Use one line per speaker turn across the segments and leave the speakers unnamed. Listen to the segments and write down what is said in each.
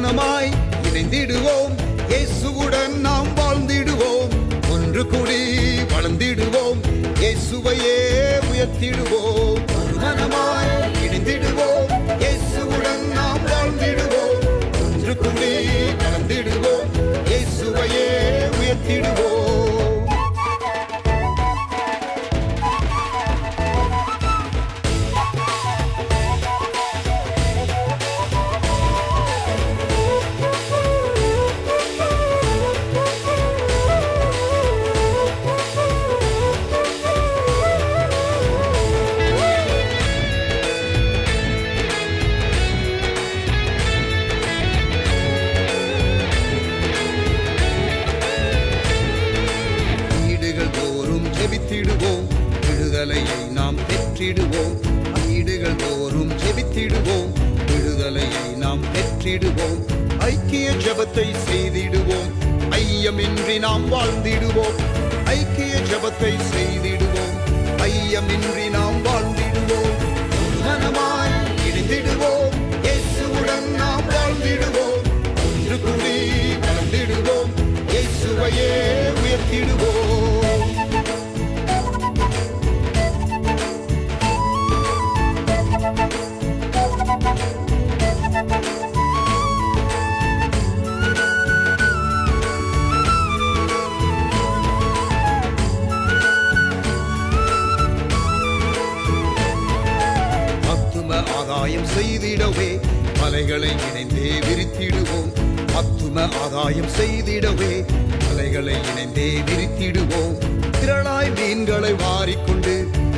மனமாய் இணைந்திடுவோம். இயேசுவுடன் நாம் வாழ்ந்திடுவோம். ஒன்று கூடி வளர்ந்திடுவோம். இயேசுவையே உயர்த்திடுவோம். மனமாய் இணைந்திடுவோம். இயேசுவுடன் நாம் வாழ்ந்திடுவோம். ஒன்று கூடி வளர்ந்திடுவோம். இயேசுவையே உயர்த்திடுவோம். விடுதலையை நாம் பெற்றிடுவோம். வீடுகள் தோறும் ஜெபித்திடுவோம். விடுதலையை நாம் பெற்றிடுவோம். ஐக்கிய ஜெபத்தை செய்திடுவோம். ஐயமின்றி நாம் வாழ்ந்திடுவோம். ஐக்கிய ஜெபத்தை செய்திடுவோம். ஐயமின்றி நாம் வாழ்ந்திடுவோம். மனமாய் இணைந்திடுவோம். இயேசுவுடன் நாம் வாழ்ந்திடுவோம். ஒன்று கூடி வளர்ந்திடுவோம். இயேசுவையே உயர்த்திடுவோம். ஆதாயம் செய்திடவே மலைகளை இணைந்தே விரித்திடுவோம். ஆத்தும ஆதாயம் செய்திடவே மலைகளை இணைந்தே விரித்திடுவோம். திரளாய் மீன்களை வாரிக்கொண்டு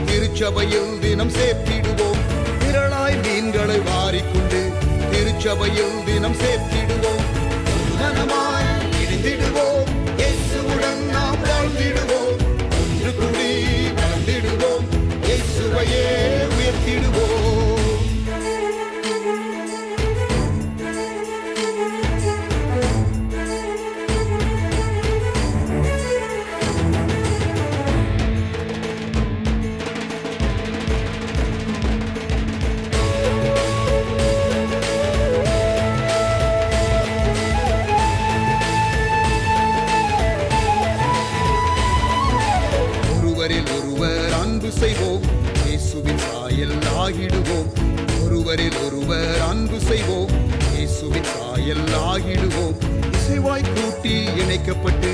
திருச்சபையில் தினம் சேர்த்திடுவோம். திரளாய் மீன்களை வாரிக்கொண்டு திருச்சபையில் தினம் சேர்த்திடுவோம். மனமாய் இணைந்திடுவோம். இயேசுவுடன் நாம் வாழ்ந்திடுவோம். ஒன்று கூடி வளர்ந்திடுவோம். இயேசுவையே உயர்த்திடுவோம். செய்வோம். இயேசுவின் சாயல் ஆகிடுவோம். ஒருவரில் ஒருவர் அன்பு செய்வோம். இயேசுவின் சாயல் ஆகிடுவோம். இசைவாய் கூட்டி இணைக்கப்பட்டு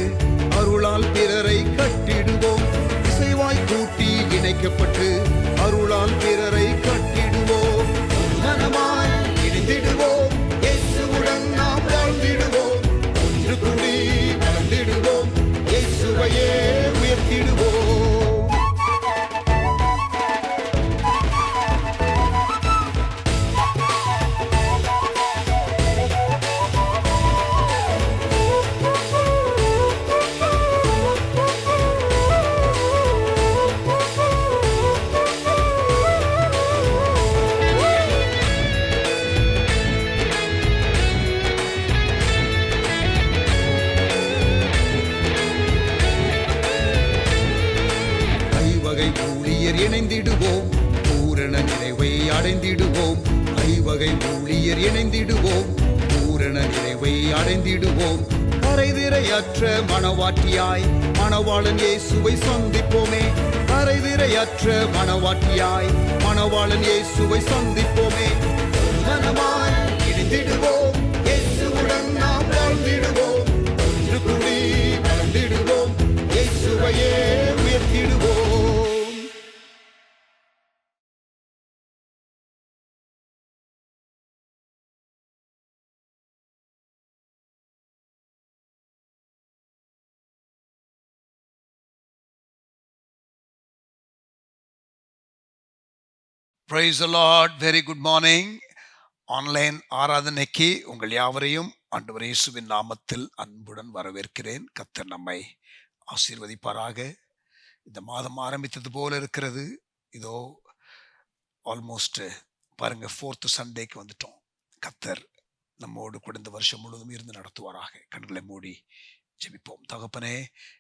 அருளால் பிறரை கட்டிடுவோம். இசைவாய் கூட்டி இணைக்கப்பட்டு அருளால் பிறரை கட்டிடுவோம். மனமாய் இணைந்திடுவோம். இயேசுவுடன் நாம் வாழ்ந்திடுவோம். ஒன்று கூடி வளர்ந்திடுவோம். இயேசுவையே உயர்த்திடுவோம். இணைந்திடுவோம். பூரண நிறைவை அடைந்திடுவோம். ஐவகை ஊழியர் இணைந்திடுவோம். பூரண நிறைவை அடைந்திடுவோம். கரைதிரையற்ற மணவாட்டியாய் மணவாளன் இயேசுவை சந்திப்போமே. கரைதிரையற்ற மணவாட்டியாய் மணவாளன் இயேசுவை சந்திப்போமே. மனமாய் இணைந்திடுவோம். இயேசுவுடன் நாம் வாழ்ந்திடுவோம். ஒன்று கூடி வளர்ந்திடுவோம். இயேசுவையே உயர்த்திடுவோம்.
Praise the Lord. Very good morning. Online ஆராதனைக்கு உங்கள் யாவரையும் ஆண்டவர் இயேசுவின் நாமத்தில் அன்புடன் வரவேற்கிறேன். கர்த்தர் நம்மை ஆசீர்வதிப்பாராக. இந்த மாதம் ஆரம்பித்தது போல இருக்கிறது. இதோ ஆல்மோஸ்ட் பாருங்க 4th சண்டேக்கு வந்துட்டோம். கர்த்தர் நம்மோடு கூட இந்த வருஷம் முழுவதும் இருந்து நடத்துவாராக. கண்களை மூடி ஜெபிப்போம். தகப்பனே,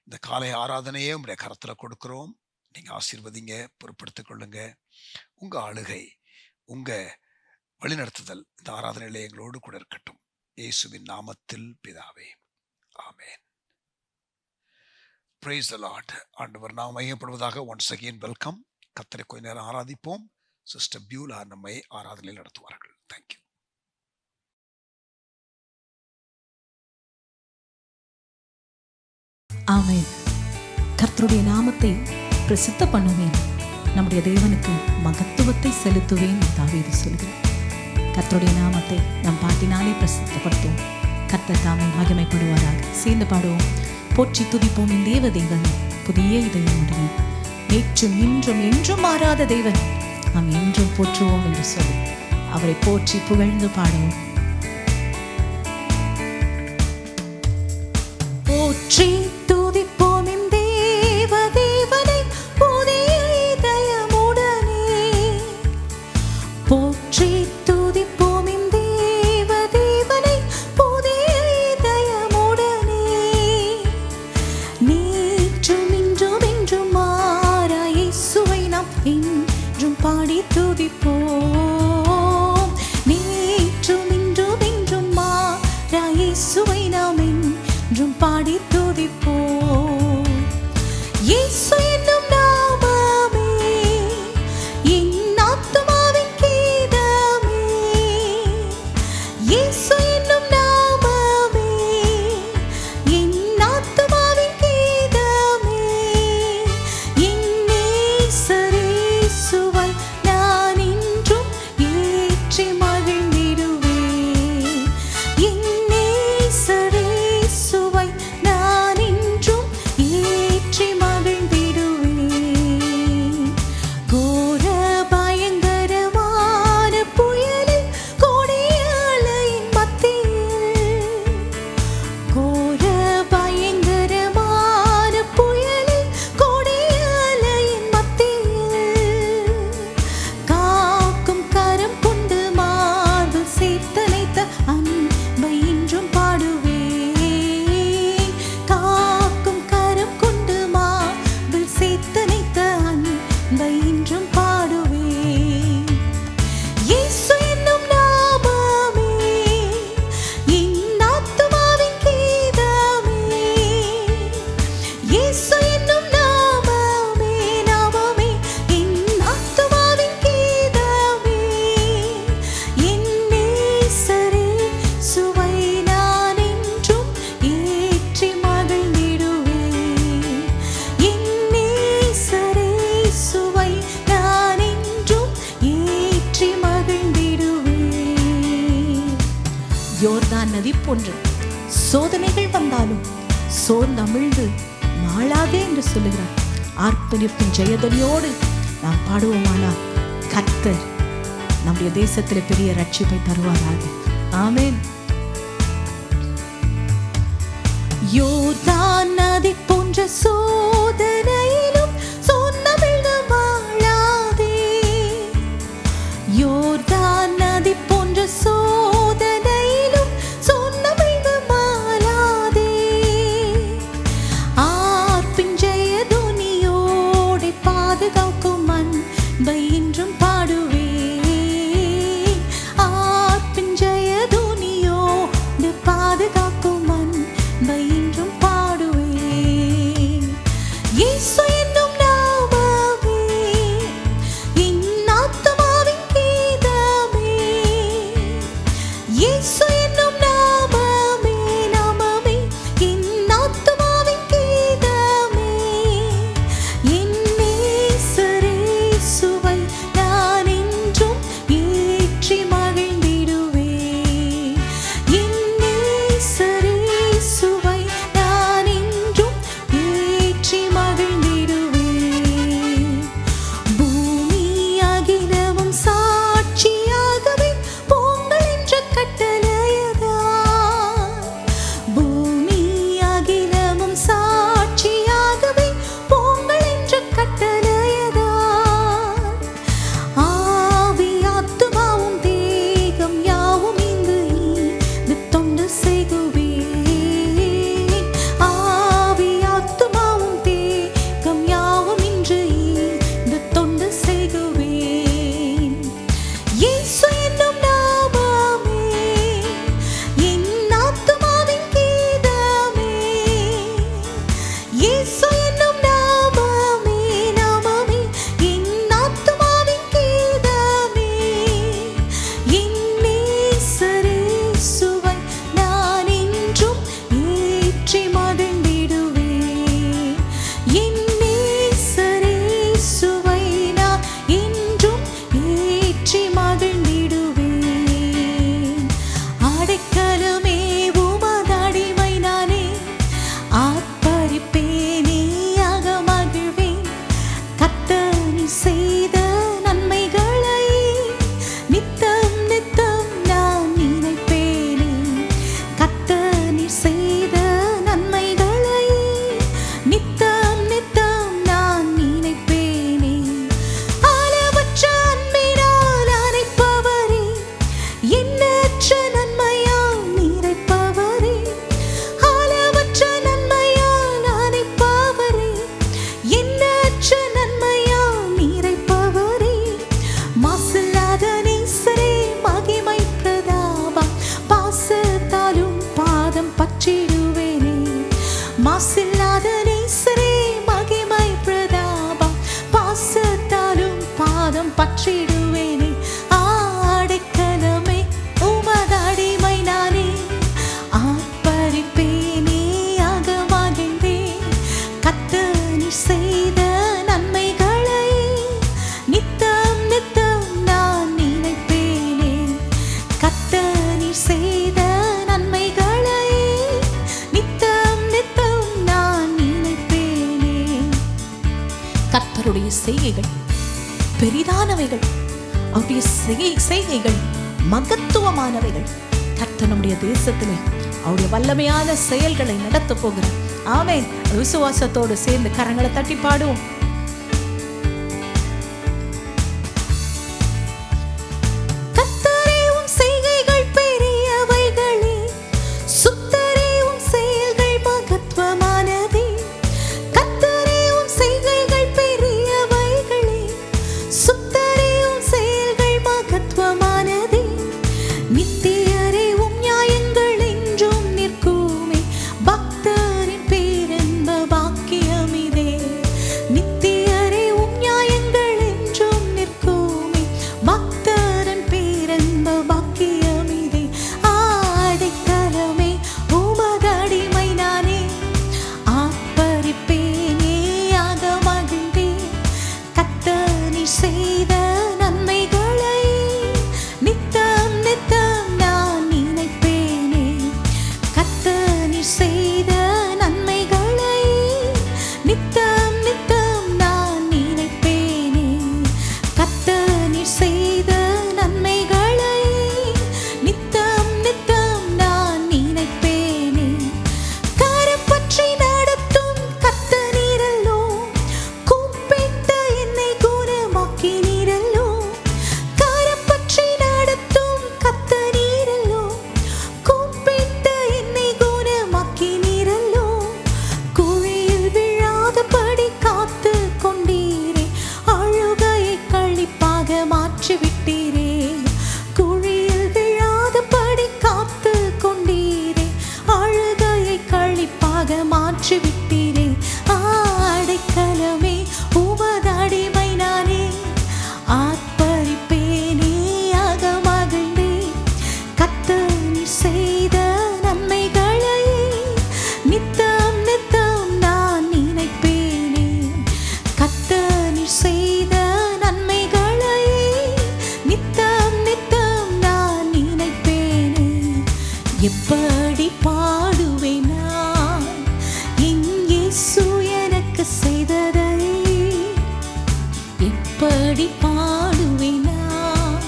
இந்த காலை ஆராதனையே உங்களுடைய கரத்துல கொடுக்கிறோம். நீங்க ஆசீர்வதிங்க, பொறுப்படுத்திக் கொள்ளுங்க. உங்க ஆளுகை, உங்க வழிநடத்துதல் இந்த ஆராதனையிலே எங்களோடு கூட இருக்கட்டும். இயேசுவின் நாமத்தில் பிதாவே, ஆமென். Praise the Lord. ஆண்டவர் நாம் மையப்படுவதாக. Once again welcome. கர்த்தரை கொஞ்ச நேரம் ஆராதிப்போம். சிஸ்டர் பியூலா நம்மை ஆராதனையில் நடத்துவார்கள். தேங்க்யூ.
ஆமென். கர்த்தருடைய நாமத்தை பிரசித்த பண்ணுவேன், நம்முடைய தேவனுக்கு மகத்துவத்தை செலுத்துவேன் தாவீது சொல்கிறார். கர்த்தருடைய நாமத்தை நம் பாட்டினாலே பிரசித்தப்படுத்துவோம். கர்த்தர் தாமே மகிமைப்படுவாராக. சேர்ந்து பாடுவோம். போற்றி துதிப்போம் என் தேவன், புதிய இதயமுடைய நேற்றும் இன்றும் என்றும் மாறாத தேவன், நாம் என்றும் போற்றுவோம் என்று சொல்லி அவரை போற்றி புகழ்ந்து பாடுவோம். போற்றி துதிப்போம் என் தேவனை புதிய இதயமுடனே. போற்றி துதிப்போம் என் தேவனை புதிய இதயமுடனே. நேற்றும் இன்றும் என்றும் மாறா இயேசுவை நாம் என்றும் பாடி துதிப்போம். நேற்றும் இன்றும் என்றும் மாறா இயேசுவை நாம் என்றும் பாடி துதிப்போம். இயேசு என்னும் நாமமே என் ஆத்துமாவின் கீதமே. இயேசு என்னும் நாமமே என் ஆத்துமாவின் கீதமே. என் நேசர் இயேசுவை நான் என்றும் ஏற்றி மகிழ்ந்திடுவேன். என் நேசர் இயேசுவை நான் என்றும் ஏற்றி மகிழ்ந்திடுவேன். கோர பயங்கரமான புயலில் கொடிய அலையின் மத்தியில், கோர பயங்கரமான புயலில் கொடிய அலையின் மத்தியில், காக்கும் கரம் கொண்டு மார்பில் சேர்த்தணைத்த அன்பை இன்றும் பாடுவேன். காக்கும் கரம் கொண்டு மார்பில் சேர்த்தணைத்த அன்பை இன்றும் பாடுவேன். இயேசு என்னும் நாமமே என் ஆத்துமாவின் கீதமே. இயேசு என்னும் நாமமே என் ஆத்துமாவின் கீதமே. என் நேசர் இயேசுவை நான் என்றும் ஏற்றி மகிழ்ந்திடுவேன். என் நேசர் இயேசுவை நான் என்றும் ஏற்றி மகிழ்ந்திடுவேன். யோர்தான் நதி போன்ற சோதனைகள் வந்தாலும் சோர்ந்தமிழ்ந்து மாளாதே என்று சொல்லுகிறார். ஆர்ப்பரிப்பின் ஜெயதனியோடு நாம் பாடுவோமானால் கர்த்தர் நம்முடைய தேசத்தில் பெரிய ரட்சிப்பை தருவாராக. ஆமென். யோர்தான் நதி போன்ற சோதனையிலும் சோர்ந்தமிழ்ந்து மாளாதே. யோர்தான் நதி போன்ற சோதனையிலும் சோர்ந்தமிழ்ந்து மாளாதே. ஆர்ப்பின் ஜெயதுனியோடு பாதுகாக்கும் அன்பை இன்றும் பாடுவேன். ஆர்ப்பின் ஜெயதுனியோடு பாதுகாக்கும் அன்பை இன்றும் பாடுவேன். இயேசு என்னும் செய்கைகள் பெரிதானவைகள், அவருடைய செய்கைகள் மகத்துவமானவைகள். கர்த்தர் நம்முடைய தேசத்திலே அவருடைய வல்லமையான செயல்களை நடத்த போகிறார். ஆமென். விசுவாசத்தோடு சேர்ந்து கரங்களை தட்டி பாடுவோம். எப்படி பாடுவேன் நான் என் இயேசு எனக்கு செய்ததை? எப்படி பாடுவேன் நான்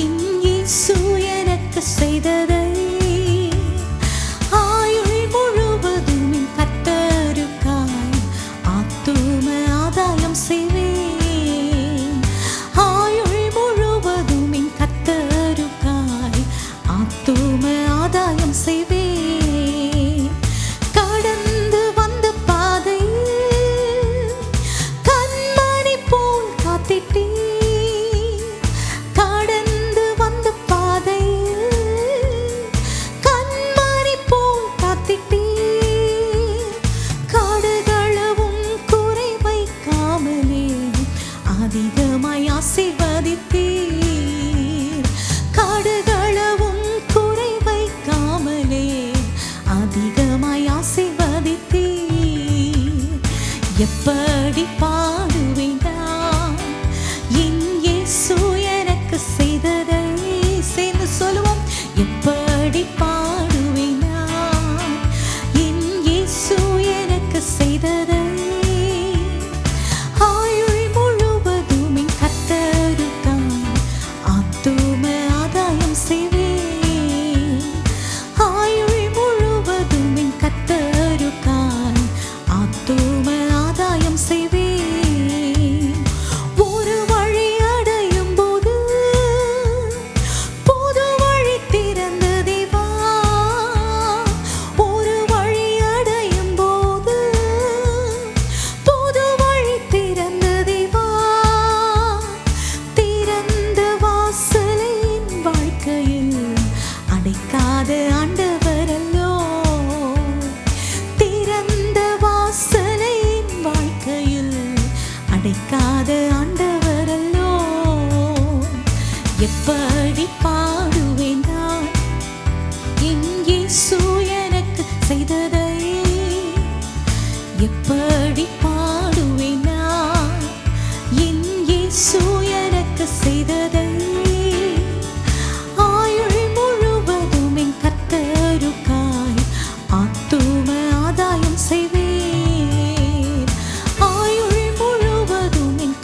என் இயேசு எனக்கு செய்ததை? ஆயுள் முழுவதும் என் கர்த்தருக்காய் ஆத்தும ஆதாயம் செய்வேன். ஆயுள் முழுவதும் என் கர்த்தருக்காய் ஆத்தும ஆதாயம் செய்வேன். கடந்து வந்த பாதையில் கண்மணி போல் காத்திட்டீர். கடந்து வந்த பாதையில் கண்மணி போல் காத்திட்டீர். காடுகளவும் குறை வைக்காமலே அதிகமாய் ஆசீர்வதித்தீர். காடுகளவும் குறை வைக்காமலே அதிகமாய் ஆசீர்வதித்தீர். எப்படி பாடுவேன் நான் என் இயேசு எனக்கு செய்ததை? சேர்ந்து சொல்லுவோம். எப்படி பாடுவேன் நான் என் இயேசு எனக்கு செய்ததை? ஆயுள் முழுவதும் என் கர்த்தருக்காய் ஆத்தும ஆதாயம் செய்வேன். ஆயுள் முழுவதும் என் கர்த்தருக்காய் ஆத்தும ஆதாயம் செய்வேன். ஒரு வழி அடையும் போது புது வழி திறந்த தேவா. ஒரு வழி அடையும் போது புது வழி திறந்த தேவா. திறந்த வாசலை என் வாழ்க்கையில் அடைக்காத ஆண்டவரல்லோ. திறந்த வாசலை என் வாழ்க்கையில் அடைக்காத ஆண்டவரல்லோ. எப்படி பாடுவேன் நான் என் இயேசு எனக்கு செய்ததை? எப்படி பாடுவேன் நான் என் இயேசு எனக்கு செய்ததை? ஆயுள் முழுவதும் என் கர்த்தருக்காய் ஆத்தும ஆதாயம் செய்வேன். ஆயுள் முழுவதும் என்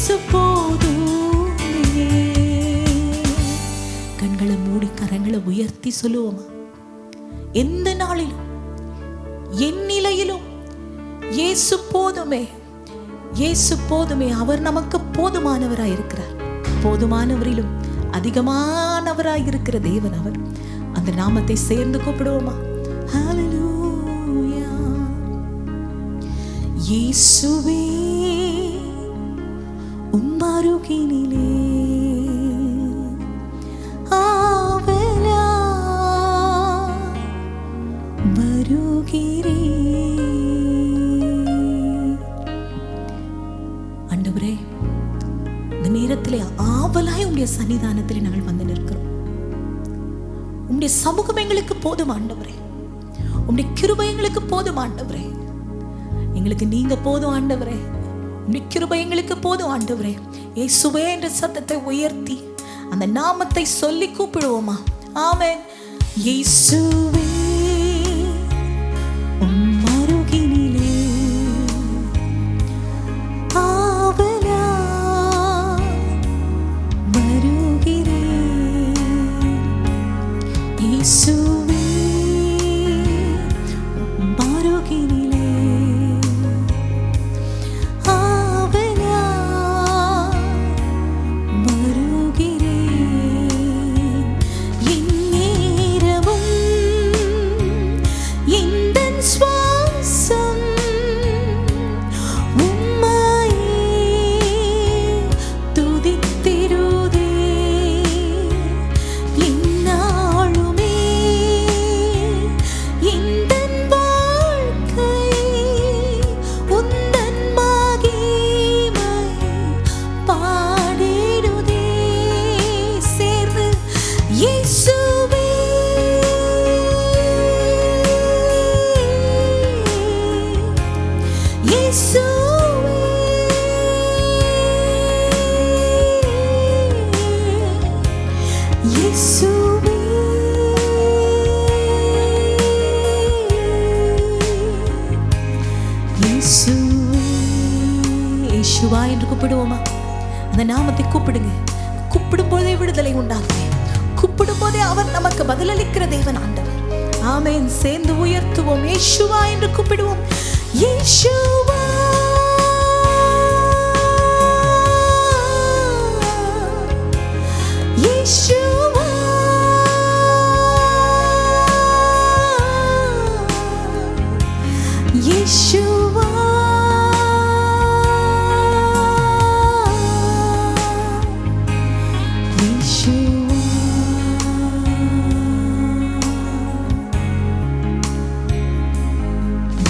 இயேசு போதுமே. கண்களை மூடி கரங்களை உயர்த்தி சொல்லுவோமா? எந்த நாளிலும் என் நிலையிலும் இயேசு போதுமே, இயேசு போதுமே. அவர் நமக்கு போதுமானவராய் இருக்கிறார். போதுமானவரிலும் அதிகமானவராய் இருக்கிற தேவன் அவர். அந்த நாமத்தை சேர்ந்து கூப்பிடுவோமா? ஹல்லேலூயா. இயேசுவே உம் அருகினிலே ஆவலா வருகிறேன். ஆண்டவரே, இந்த நேரத்திலே ஆவலாய் உம்முடைய சன்னிதானத்திலே நாங்கள் வந்து நிற்கிறோம். உம்முடைய சமூகம் எங்களுக்கு போதும் ஆண்டவரே. உம்முடைய கிருபை எங்களுக்கு போதும் ஆண்டவரே. எங்களுக்கு நீங்க போதும் ஆண்டவரே. உம்முடைய கிருபை எங்களுக்கு போதும் ஆண்டவரே. இயேசுவே என்ற சத்தத்தை உயர்த்தி அந்த நாமத்தை சொல்லி கூப்பிடுவோமா? ஆமென். இயேசுவே உம் அருகினிலே ஆவலா வருகிறேன். இயேசுவே உம் அருகினிலே ஆவலா வருகிறேன். எந்நேரமும் எந்தன் சுவாசம் உம்மையே துதித்திடுதே. எந்நாளுமே எந்தன் வாழ்க்கை உந்தன் மகிமை பாடிடுதே. சேர்ந்து இயேசுவே இயேசுவே இயேசுவே இயேசுவே. இயேசுவா என்று கூப்பிடுவோமா? அந்த நாமத்தை கூப்பிடுங்க. கூப்பிடும் போதே விடுதலை உண்டாகுமே. கூப்பிடும் போதே அவர் நமக்கு பதிலளிக்கிற தேவன் ஆண்டவர். ஆமென். சேர்ந்து உயர்த்துவோம். இயேசுவா என்று கூப்பிடுவோம். இயேசுவா இயேசுவா இயேசுவா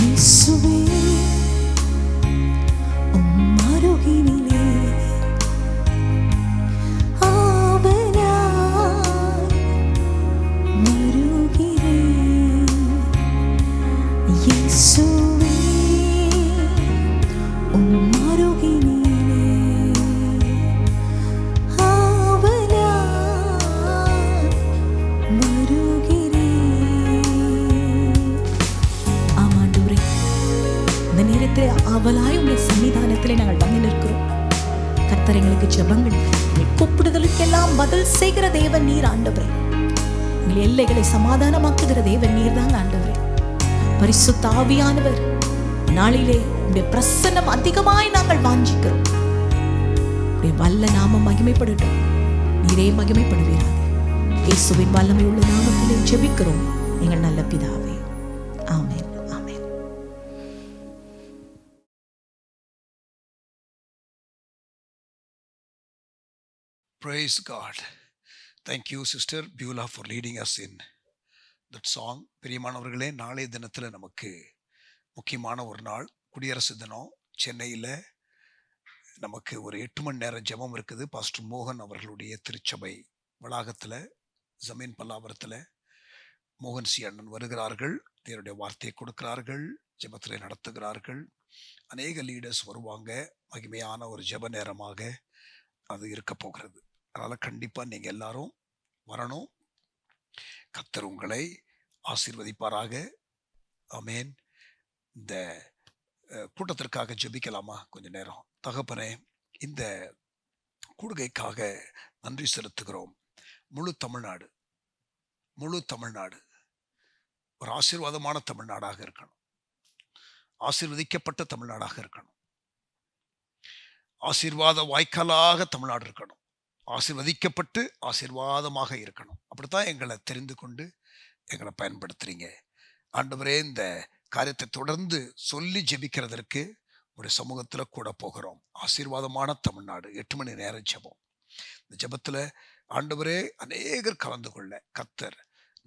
இயேசுவே உம் அருகினிலே ஆவலாய் வருகிறேன். இயேசுவே உம் அருகினிலே ஆவலாய் வருகிறேன். ஆமாண்டவரே, இந்த நேரத்தில் ஆவலாய் உடைய சன்னிதானத்திலே நாங்கள் வந்து நிற்கிறோம். கர்த்தர் எங்களுக்கு ஜெபங்கள் எங்கள் கூப்பிடுதலுக்கெல்லாம் பதில் செய்கிற தேவன் நீர் ஆண்டவரே. எங்கள் எல்லைகளை சமாதானமாக்குகிற தேவன் நீர் தாங்க ஆண்டவரே. பரிசுத்த ஆவியானவர் நாளிலே உடைய பிரசன்னம் அதிகமாய் நாங்கள் வாஞ்சிக்கிறோம். உடைய வல்ல நாமம் மகிமைப்படட்டும். நீரே மகிமைப்படுவீராக. இயேசுவின் வல்லமை உள்ள நாமத்திலே ஜெபிக்கிறோம் எங்கள் நல்ல பிதாவே. ஆமென். ஆமென்.
Praise God. Thank you, Sister Beulah, for leading us in that song. பிரியமானவர்களே, நாளைய தினத்தில் நமக்கு முக்கியமான ஒரு நாள், குடியரசு தினம். சென்னையில் நமக்கு ஒரு 8 மணி நேரம் ஜெபம் இருக்குது. பாஸ்டர் மோகன் அவர்களுடைய திருச்சபை வளாகத்தில் ஜமீன் பல்லாவரத்தில் மோகன் சி அண்ணன் வருகிறார்கள். தேவனுடைய வார்த்தையை கொடுக்கிறார்கள், ஜெபத்தில் நடத்துகிறார்கள். அநேக லீடர்ஸ் வருவாங்க. மகிமையான ஒரு ஜெப நேரமாக அது இருக்க போகிறது. அதனால் கண்டிப்பாக நீங்கள் எல்லாரும் வரணும். கர்த்தர் உங்களை ஆசீர்வதிப்பாராக. ஆமென். இந்த கூட்டத்திற்காக ஜெபிக்கலாமா கொஞ்ச நேரம்? தகப்பனே, இந்த கூடுகைக்காக நன்றி செலுத்துகிறோம். முழு தமிழ்நாடு ஒரு ஆசீர்வாதமான தமிழ்நாடாக இருக்கணும். ஆசீர்வதிக்கப்பட்ட தமிழ்நாடாக இருக்கணும். ஆசீர்வாத வாய்க்காலாக தமிழ்நாடு இருக்கணும். ஆசீர்வதிக்கப்பட்டு ஆசீர்வாதமாக இருக்கணும். அப்படித்தான் எங்களை தெரிந்து கொண்டு எங்களை பயன்படுத்துறீங்க. ஆண்டவரே, இந்த காரியத்தை தொடர்ந்து சொல்லி ஜெபிக்கிறதற்கு ஒரு சமூகத்துல கூட போகிறோம். ஆசீர்வாதமான தமிழ்நாடு 8 மணி நேரம் ஜெபம். இந்த ஜெபத்துல ஆண்டவரே அநேகர் கலந்து கொள்ள கர்த்தர்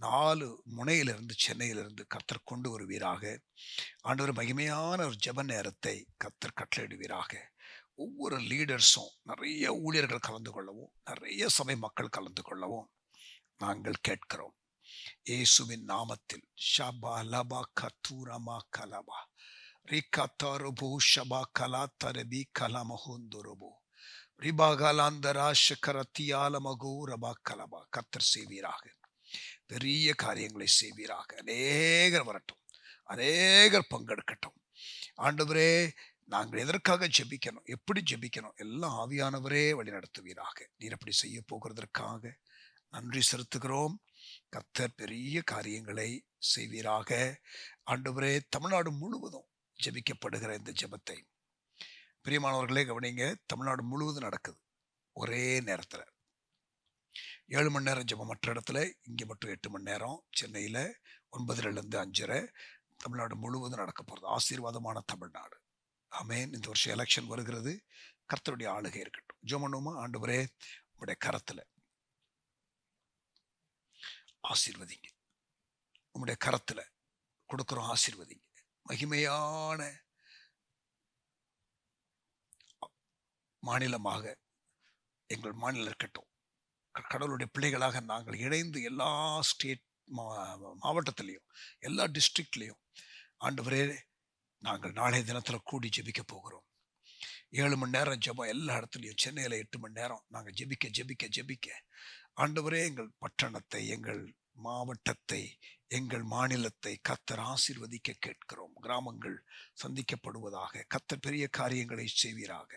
4 முனையிலிருந்து சென்னையிலிருந்து கர்த்தர் கொண்டு வருவீராக. ஆண்டவர் மகிமையான ஒரு ஜெப நேரத்தை கர்த்தர் கட்டளையிடுவீராக. ஒவ்வொரு லீடர்ஸும் நிறைய ஊழியர்கள் கலந்து கொள்ளவும், நிறைய சபை மக்கள் கலந்து கொள்ளவும் நாங்கள் கேட்கிறோம். இயேசுவின் நாமத்தில் ஷபா லபா கத்தூரமா கலபா ரிகத்தரபு ஷபா கலா தரபி கலமஹுந்துரபு ரிபாகலாந்தரா ஷக்கரத்தியாலமகு ரபா கலபா. கர்த்தர் செய்வீராக, பெரிய காரியங்களை செய்வீராக. அநேகர் வரட்டும், அநேகர் பங்கெடுக்கட்டும். ஆண்டவரே, நாங்கள் எதற்காக ஜெபிக்கணும், எப்படி ஜெபிக்கணும், எல்லாம் ஆவியானவரே வழி நடத்துவீராக. நீர் அப்படி செய்ய போகிறதற்காக நன்றி செலுத்துகிறோம். கர்த்தர் பெரிய காரியங்களை செய்வீராக. ஆண்டவரே, தமிழ்நாடு முழுவதும் ஜெபிக்கப்படுகிற இந்த ஜெபத்தை பிரியமானவர்களே கவனிங்க. தமிழ்நாடு முழுவதும் நடக்குது ஒரே நேரத்தில். 7 மணி நேரம் ஜெபம் மற்ற இடத்துல, இங்கே மட்டும் 8 மணி நேரம். சென்னையில் 9:30 5:30. தமிழ்நாடு முழுவதும் நடக்க போகிறது ஆசீர்வாதமான தமிழ்நாடு. ஆமென். இந்த வருஷம் எலெக்ஷன் வருகிறது. கர்த்தருடைய ஆளுகை இருக்கட்டும். ஜெபனுமா, ஆண்டவரே உங்களுடைய கரத்தில் ஆசீர்வதிங்க. உங்களுடைய கரத்தில் கொடுக்குறோம், ஆசீர்வதிங்க. மகிமையான மாநிலமாக எங்கள் மாநிலம் இருக்கட்டும். கடவுளுடைய பிள்ளைகளாக நாங்கள் இணைந்து எல்லா ஸ்டேட் மாவட்டத்திலையும் எல்லா டிஸ்ட்ரிக்ட்லையும் ஆண்டவரே நாங்கள் நாளைய தினத்தில் கூடி ஜெபிக்க போகிறோம். 7 மணி நேரம் ஜெபம் எல்லா இடத்துலையும். சென்னையில் 8 மணி நேரம் நாங்கள் ஜெபிக்க ஆண்டவரே, எங்கள் பட்டணத்தை, எங்கள் மாவட்டத்தை, எங்கள் மாநிலத்தை கர்த்தர் ஆசீர்வதிக்க கேட்கிறோம். கிராமங்கள் சந்திக்கப்படுவதாக. கர்த்தர் பெரிய காரியங்களை செய்வீராக.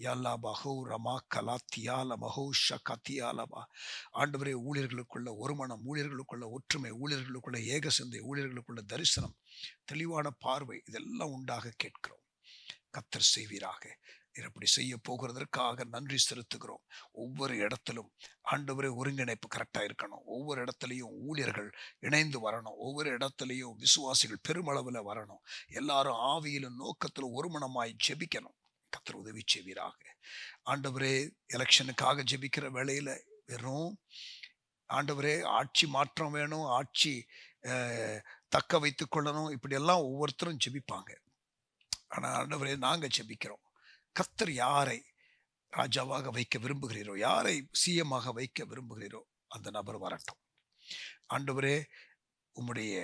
யல்லா பஹோ ரமா கலாத்தியால மஹோஷ கத்தியாலபா. ஆண்டவரே, ஊழியர்களுக்குள்ள ஒரு மனம், ஊழியர்களுக்குள்ள ஒற்றுமை, ஊழியர்களுக்குள்ள ஏக சிந்தை, ஊழியர்களுக்குள்ள தரிசனம், தெளிவான பார்வை, இதெல்லாம் உண்டாக கேட்கிறோம். கர்த்தர் செய்வீராக. அப்படி செய்ய போகிறதற்காக நன்றி செலுத்துகிறோம். ஒவ்வொரு இடத்திலும் ஆண்டவரே ஒருங்கிணைப்பு கரெக்டாக இருக்கணும். ஒவ்வொரு இடத்துலையும் ஊழியர்கள் இணைந்து வரணும். ஒவ்வொரு இடத்துலையும் விசுவாசிகள் பெருமளவில் வரணும். எல்லாரும் ஆவியிலும் நோக்கத்திலும் ஒருமனமாய் ஜெபிக்கணும். கர்த்தர் உதவி செய்வீராக. ஆண்டவரே, எலெக்ஷனுக்காக ஜெபிக்கிற வேளையில் வெறும் ஆண்டவரே ஆட்சி மாற்றம் வேணும், ஆட்சி தக்க வைத்துக் கொள்ளணும், இப்படியெல்லாம் ஒவ்வொருத்தரும் ஜெபிப்பாங்க. ஆனால் ஆண்டவரே, நாங்கள் ஜெபிக்கிறோம். கர்த்தர் யாரை ராஜாவாக வைக்க விரும்புகிறீரோ, யாரை சிஎம்மாக வைக்க விரும்புகிறீரோ அந்த நபர் வரட்டும். ஆண்டவரே, உம்முடைய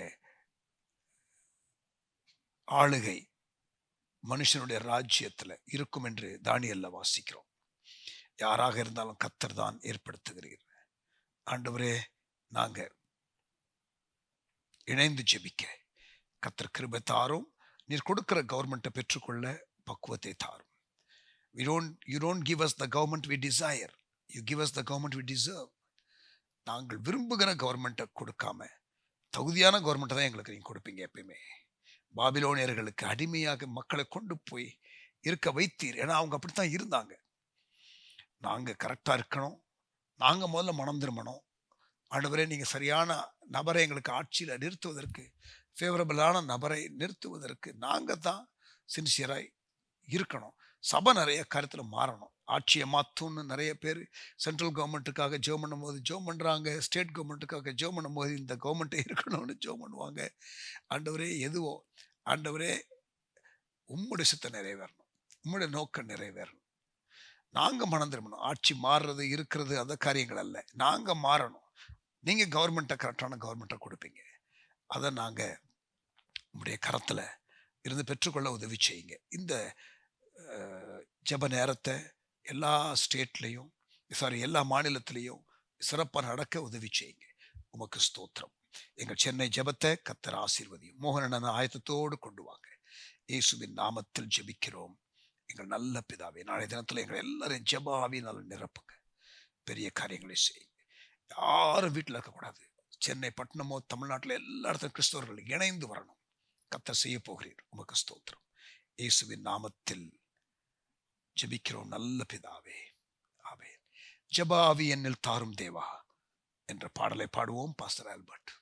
ஆளுகை மனுஷனுடைய ராஜ்யத்தில் இருக்கும் என்று தானியேல்ல வாசிக்கிறோம். யாராக இருந்தாலும் கர்த்தர் தான் ஏற்படுத்துகிறீர். ஆண்டவரே, நாங்க இணைந்து ஜெபிக்க கர்த்தர் கிருபை தாரும். நீர் கொடுக்கிற கவர்மெண்ட்டை பெற்றுக்கொள்ள பக்குவத்தை தாரும். You don't give us the government we desire. You give us the government we deserve. நாங்கள் விரும்புகிற கவர்மெண்ட்டை கொடுக்காம தகுதியான கவர்மெண்ட்டை தான் எங்களுக்கு நீங்கள் கொடுப்பீங்க. எப்பயுமே பாபிலோனியர்களுக்கு அடிமையாக மக்களை கொண்டு போய் இருக்க வைத்தீர். ஏன்னா அவங்க அப்படித்தான் இருந்தாங்க. நாங்கள் கரெக்டாக இருக்கணும். நாங்கள் முதல்ல மனம் திரும்பணும். ஆண்டவரே, நீங்கள் சரியான நபரை எங்களுக்கு ஆட்சியில் நிறுத்துவதற்கு, ஃபேவரபிளான நபரை நிறுத்துவதற்கு நாங்கள் தான் சின்சியராக இருக்கணும். சபை நிறைய கருத்தில் மாறணும். ஆட்சியை மாற்றணும்னு நிறைய பேர் சென்ட்ரல் கவர்மெண்ட்டுக்காக ஜெபம் பண்ணும்போது ஜெபம் பண்ணுறாங்க. ஸ்டேட் கவர்மெண்ட்டுக்காக ஜெபம் பண்ணும்போது இந்த கவர்மெண்ட்டே இருக்கணும்னு ஜெபம் பண்ணுவாங்க. ஆண்டவரே, எதுவோ ஆண்டவரே, உம்முடைய சித்தம் நிறைவேறணும், உம்முடைய நோக்கம் நிறைவேறணும். நாங்கள் மனம் திரும்பணும். ஆட்சி மாறுறது இருக்கிறது அந்த காரியங்கள் அல்ல. நாங்கள் மாறணும். நீங்கள் கவர்மெண்ட்டை கரெக்டான கவர்மெண்ட்டை கொடுப்பீங்க. அதை நாங்கள் உங்களுடைய கரத்தில் இருந்து பெற்றுக்கொள்ள உதவி செய்யுங்க. இந்த ஜெப நேரத்தை எல்லா ஸ்டேட்லேயும் எல்லா மாநிலத்திலையும் சிறப்பாக நடக்க உதவி செய்யுங்க. உமக்கு ஸ்தோத்திரம். எங்கள் சென்னை ஜெபத்தை கர்த்தர் ஆசீர்வதியும். மோகனன் ஆயத்தத்தோடு கொண்டு வாங்க. இயேசுவின் நாமத்தில் ஜெபிக்கிறோம் எங்கள் நல்ல பிதாவே, நாளைய தினத்தில் எங்கள் எல்லாரையும் ஜெப ஆவியினால் நிரப்புங்க. பெரிய காரியங்களை செய்யுங்க. யாரும் வீட்டில் இருக்கக்கூடாது. சென்னை பட்டணமோ தமிழ்நாட்டில் எல்லா இடத்துல கிறிஸ்தவர்கள் இணைந்து வரணும். கர்த்தர் செய்ய போகிறீர். உமக்கு ஸ்தோத்திரம். இயேசுவின் நாமத்தில் ஜெபிக்கிறோம் நல்ல பிதாவே, ஆமென். ஜெப ஆவி என்னில் தாரும் தேவா என்ற பாடலை பாடுவோம். Pastor Albert.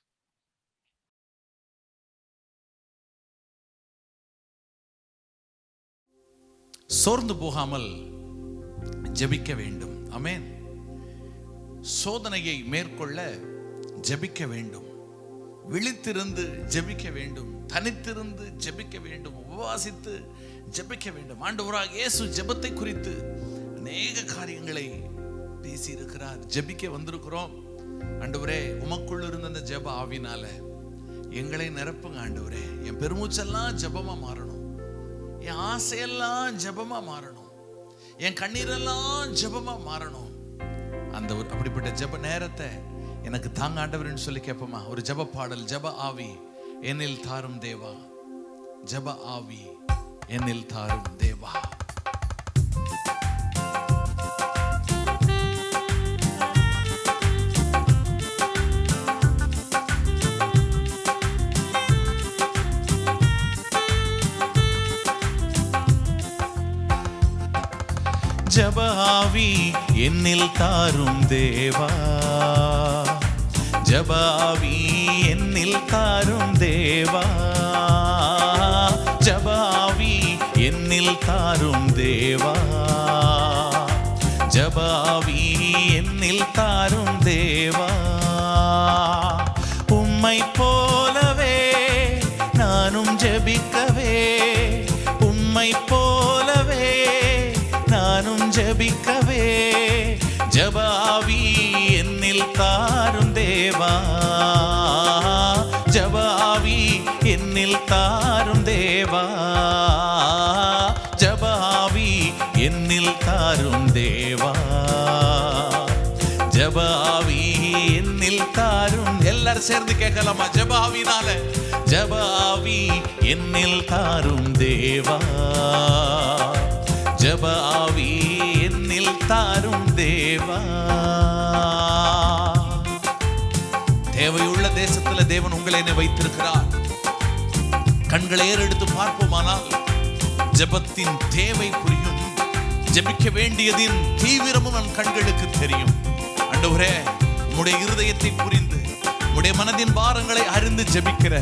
சோர்ந்து போகாமல் ஜெபிக்க வேண்டும். ஆமென். சோதனையை மேற்கொள்ள ஜெபிக்க வேண்டும். விழித்திருந்து ஜெபிக்க வேண்டும். தனித்திருந்து ஜெபிக்க வேண்டும். உபவாசித்து ஜெபிக்க வேண்டும். ஆண்டவராகிய இயேசு ஜெபத்தை குறித்து அநேக காரியங்களை பேசி இருக்கிறார். ஜெபிக்க வந்திருக்கிறோம். ஆண்டவரே, உமக்குள் இருந்த அந்த ஜெப ஆவினால எங்களை நிரப்புங்க. ஆண்டவரே, என் பெருமூச்செல்லாம் ஜெபமா மாறணும். என் ஆசையெல்லாம் ஜெபமா மாறணும். என் கண்ணீரெல்லாம் ஜெபமா மாறணும். அந்த ஒரு அப்படிப்பட்ட ஜெப நேரத்தை எனக்கு தாங்க ஆண்டவர்னு சொல்லி கேட்போமா? ஒரு ஜெப பாடல். ஜெப ஆவி என்னில் தாரும் தேவா, ஜெப ஆவி என்னில் தாரும் தேவா. ஜெப ஆவி என்னில் தாரும் தேவா, ஜெப ஆவி என்னில் தாரும் தேவா, ஜெப ஆவி என்னில் தாரும் தேவா, ஜெப ஆவி என்னில் தாரும் தேவா. உம்மை போலவே நானும் ஜெபிக்கவே, உம்மை போலவே நானும் ஜெபிக்கவே, ஜெப ஆவி என்னில் தாரும் தேவா, ஜெப ஆவி என்னில் தாரும் தேவா, ஜெப ஆவி என்னில் தாரும் தேவா, ஜெப ஆவி என்னில் தாரும். எல்லாரும் சேர்ந்து கேட்கலாமா? ஜெப ஆவினால ஜெப ஆவி என்னில் தாரும் தேவா, ஜெப ஆவி என்னில் தாரும் தேவா. தேவையுள்ள தேசத்துல தேவன் உங்களை வைத்திருக்கிறார். கண்களை ஏறெடுத்து பார்ப்போமானால் ஜெபத்தின் தேவை புரியும். ஜெபிக்க வேண்டியதின் தீவிரமும் நம் கண்களுக்கு தெரியும். ஆண்டவரே, உம்முடைய இருதயத்தை புரிந்து உம்முடைய மனதின் பாரங்களை அறிந்து ஜெபிக்கிற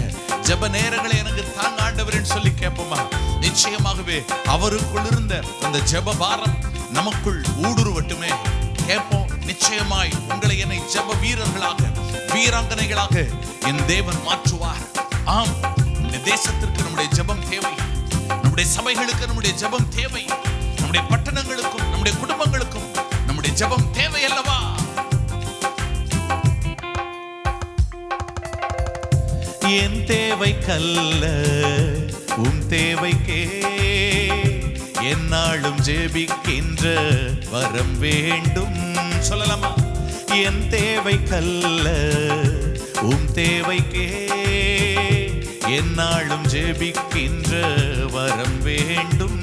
ஜெப நேரங்களை எனக்கு தாங்க ஆண்டவரேன்னு சொல்லி கேட்போமா? நிச்சயமாகவே அவருக்குள் இருந்த அந்த ஜெப பாரம் நமக்குள் ஊடுருவட்டுமே. கேட்போம். நிச்சயமாய் உங்களை என்னை ஜெப வீரர்களாக, வீராங்கனைகளாக என் தேவன் மாற்றுவார். ஆம், இந்த தேசத்திற்கு நம்முடைய ஜெபம் தேவை. நம்முடைய சபைகளுக்கு நம்முடைய ஜெபம் தேவை. நம்முடைய பட்டணங்களுக்கும் நம்முடைய குடும்பங்களுக்கும் நம்முடைய ஜெபம் தேவை அல்லவா? என் தேவைக்கல்ல உன் தேவைக்கே என்னாலும் ஜெபிக்கின்ற வரம் வேண்டும். சொல்லலாமா? என் தேவைக்கல்ல உன் தேவைக்கே என்னாலும் ஜெபிக்கின்ற வரம் வேண்டும்.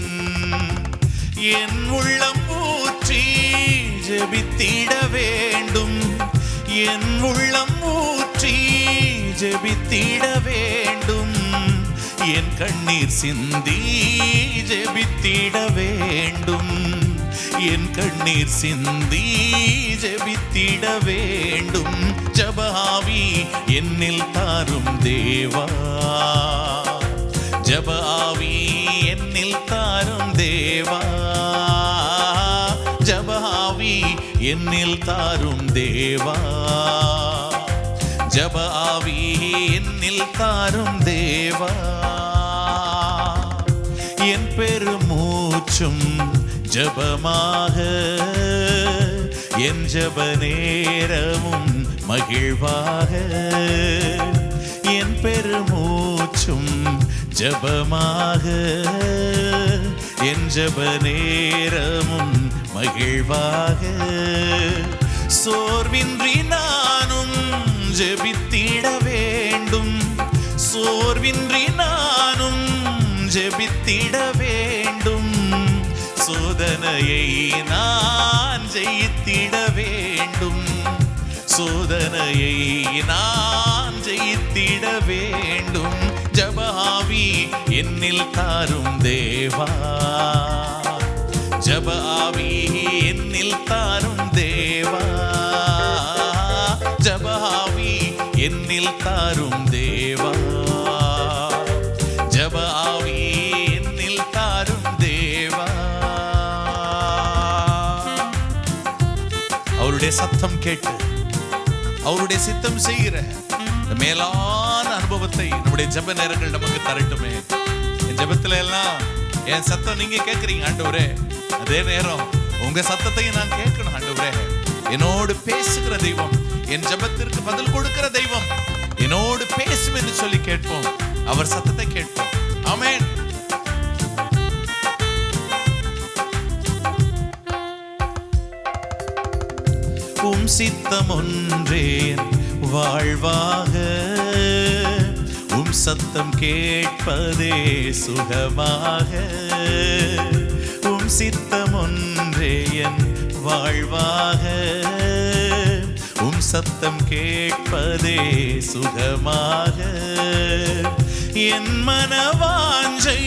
என் உள்ளம் ஊற்றி ஜெபித்திட வேண்டும். என் உள்ளம் ஊற்றி ஜெபித்திட வேண்டும். என் கண்ணீர் சிந்தி ஜெபித்திட வேண்டும். என் கண்ணீர் சிந்தி ஜெபித்திட வேண்டும். ஜெப ஆவி என்னில் தாரும் தேவா, ஜெப ஆவி என்னில் தாரும் தேவா, ஜெப ஆவி என்னில் தாரும் தேவா, ஜெப ஆவி என்னில் தாரும் தேவா. என் பெருமூச்சும் ஜெபமாக, என் ஜெப நேரமும் மகிழ்வாக. என் பெருமூச்சும் ஜெபமாக, என் ஜெப நேரமும் மகிழ்வாக. சோர்வின்றி நானும் ஜெபித்திட வேண்டும். சோர்வின்றி நானும் ஜெபித்திட வேண்டும். சோதனையை நான் ஜெயித்திட வேண்டும், சோதனையை நான் ஜெயித்திட வேண்டும். ஜெப ஆவி என்னில் தாரும் தேவா, ஜெப ஆவி என்னில் தாரும் தேவா, ஜெப ஆவி என்னில் தாரும் தேவா, ஜெப ஆவி என்னில் தாரும் தேவா. அவருடைய சத்தம் கேட்டு அவருடைய சித்தம் செய்கிற மேலான அனுபவத்தை நம்முடைய ஜெப நேரங்கள் நமக்கு தரட்டுமே. என் ஜெபத்துல எல்லாம் என் சத்தம் நீங்க கேட்கறீங்க ஆண்டவரே, அதே நேரம் உங்க சத்தத்தையும் நான் கேட்கணும் ஆண்டவரே. என்னோடு பேசுகிற தெய்வம், என் ஜெபத்திற்கு பதில் கொடுக்கிற தெய்வம் என்னோடு பேசும் என்று சொல்லி கேட்போம், அவர் சத்தத்தை கேட்போம். ஆமென். உம் சித்தம் ஒன்றேன் வாழ்வாக, உம் சத்தம் கேட்பதே சுகமாக. உம் சித்தம் ஒன்றே என் வாழ்வாக, உம் சத்தம் கேட்பதே சுகமாக. என் மனவாஞ்சை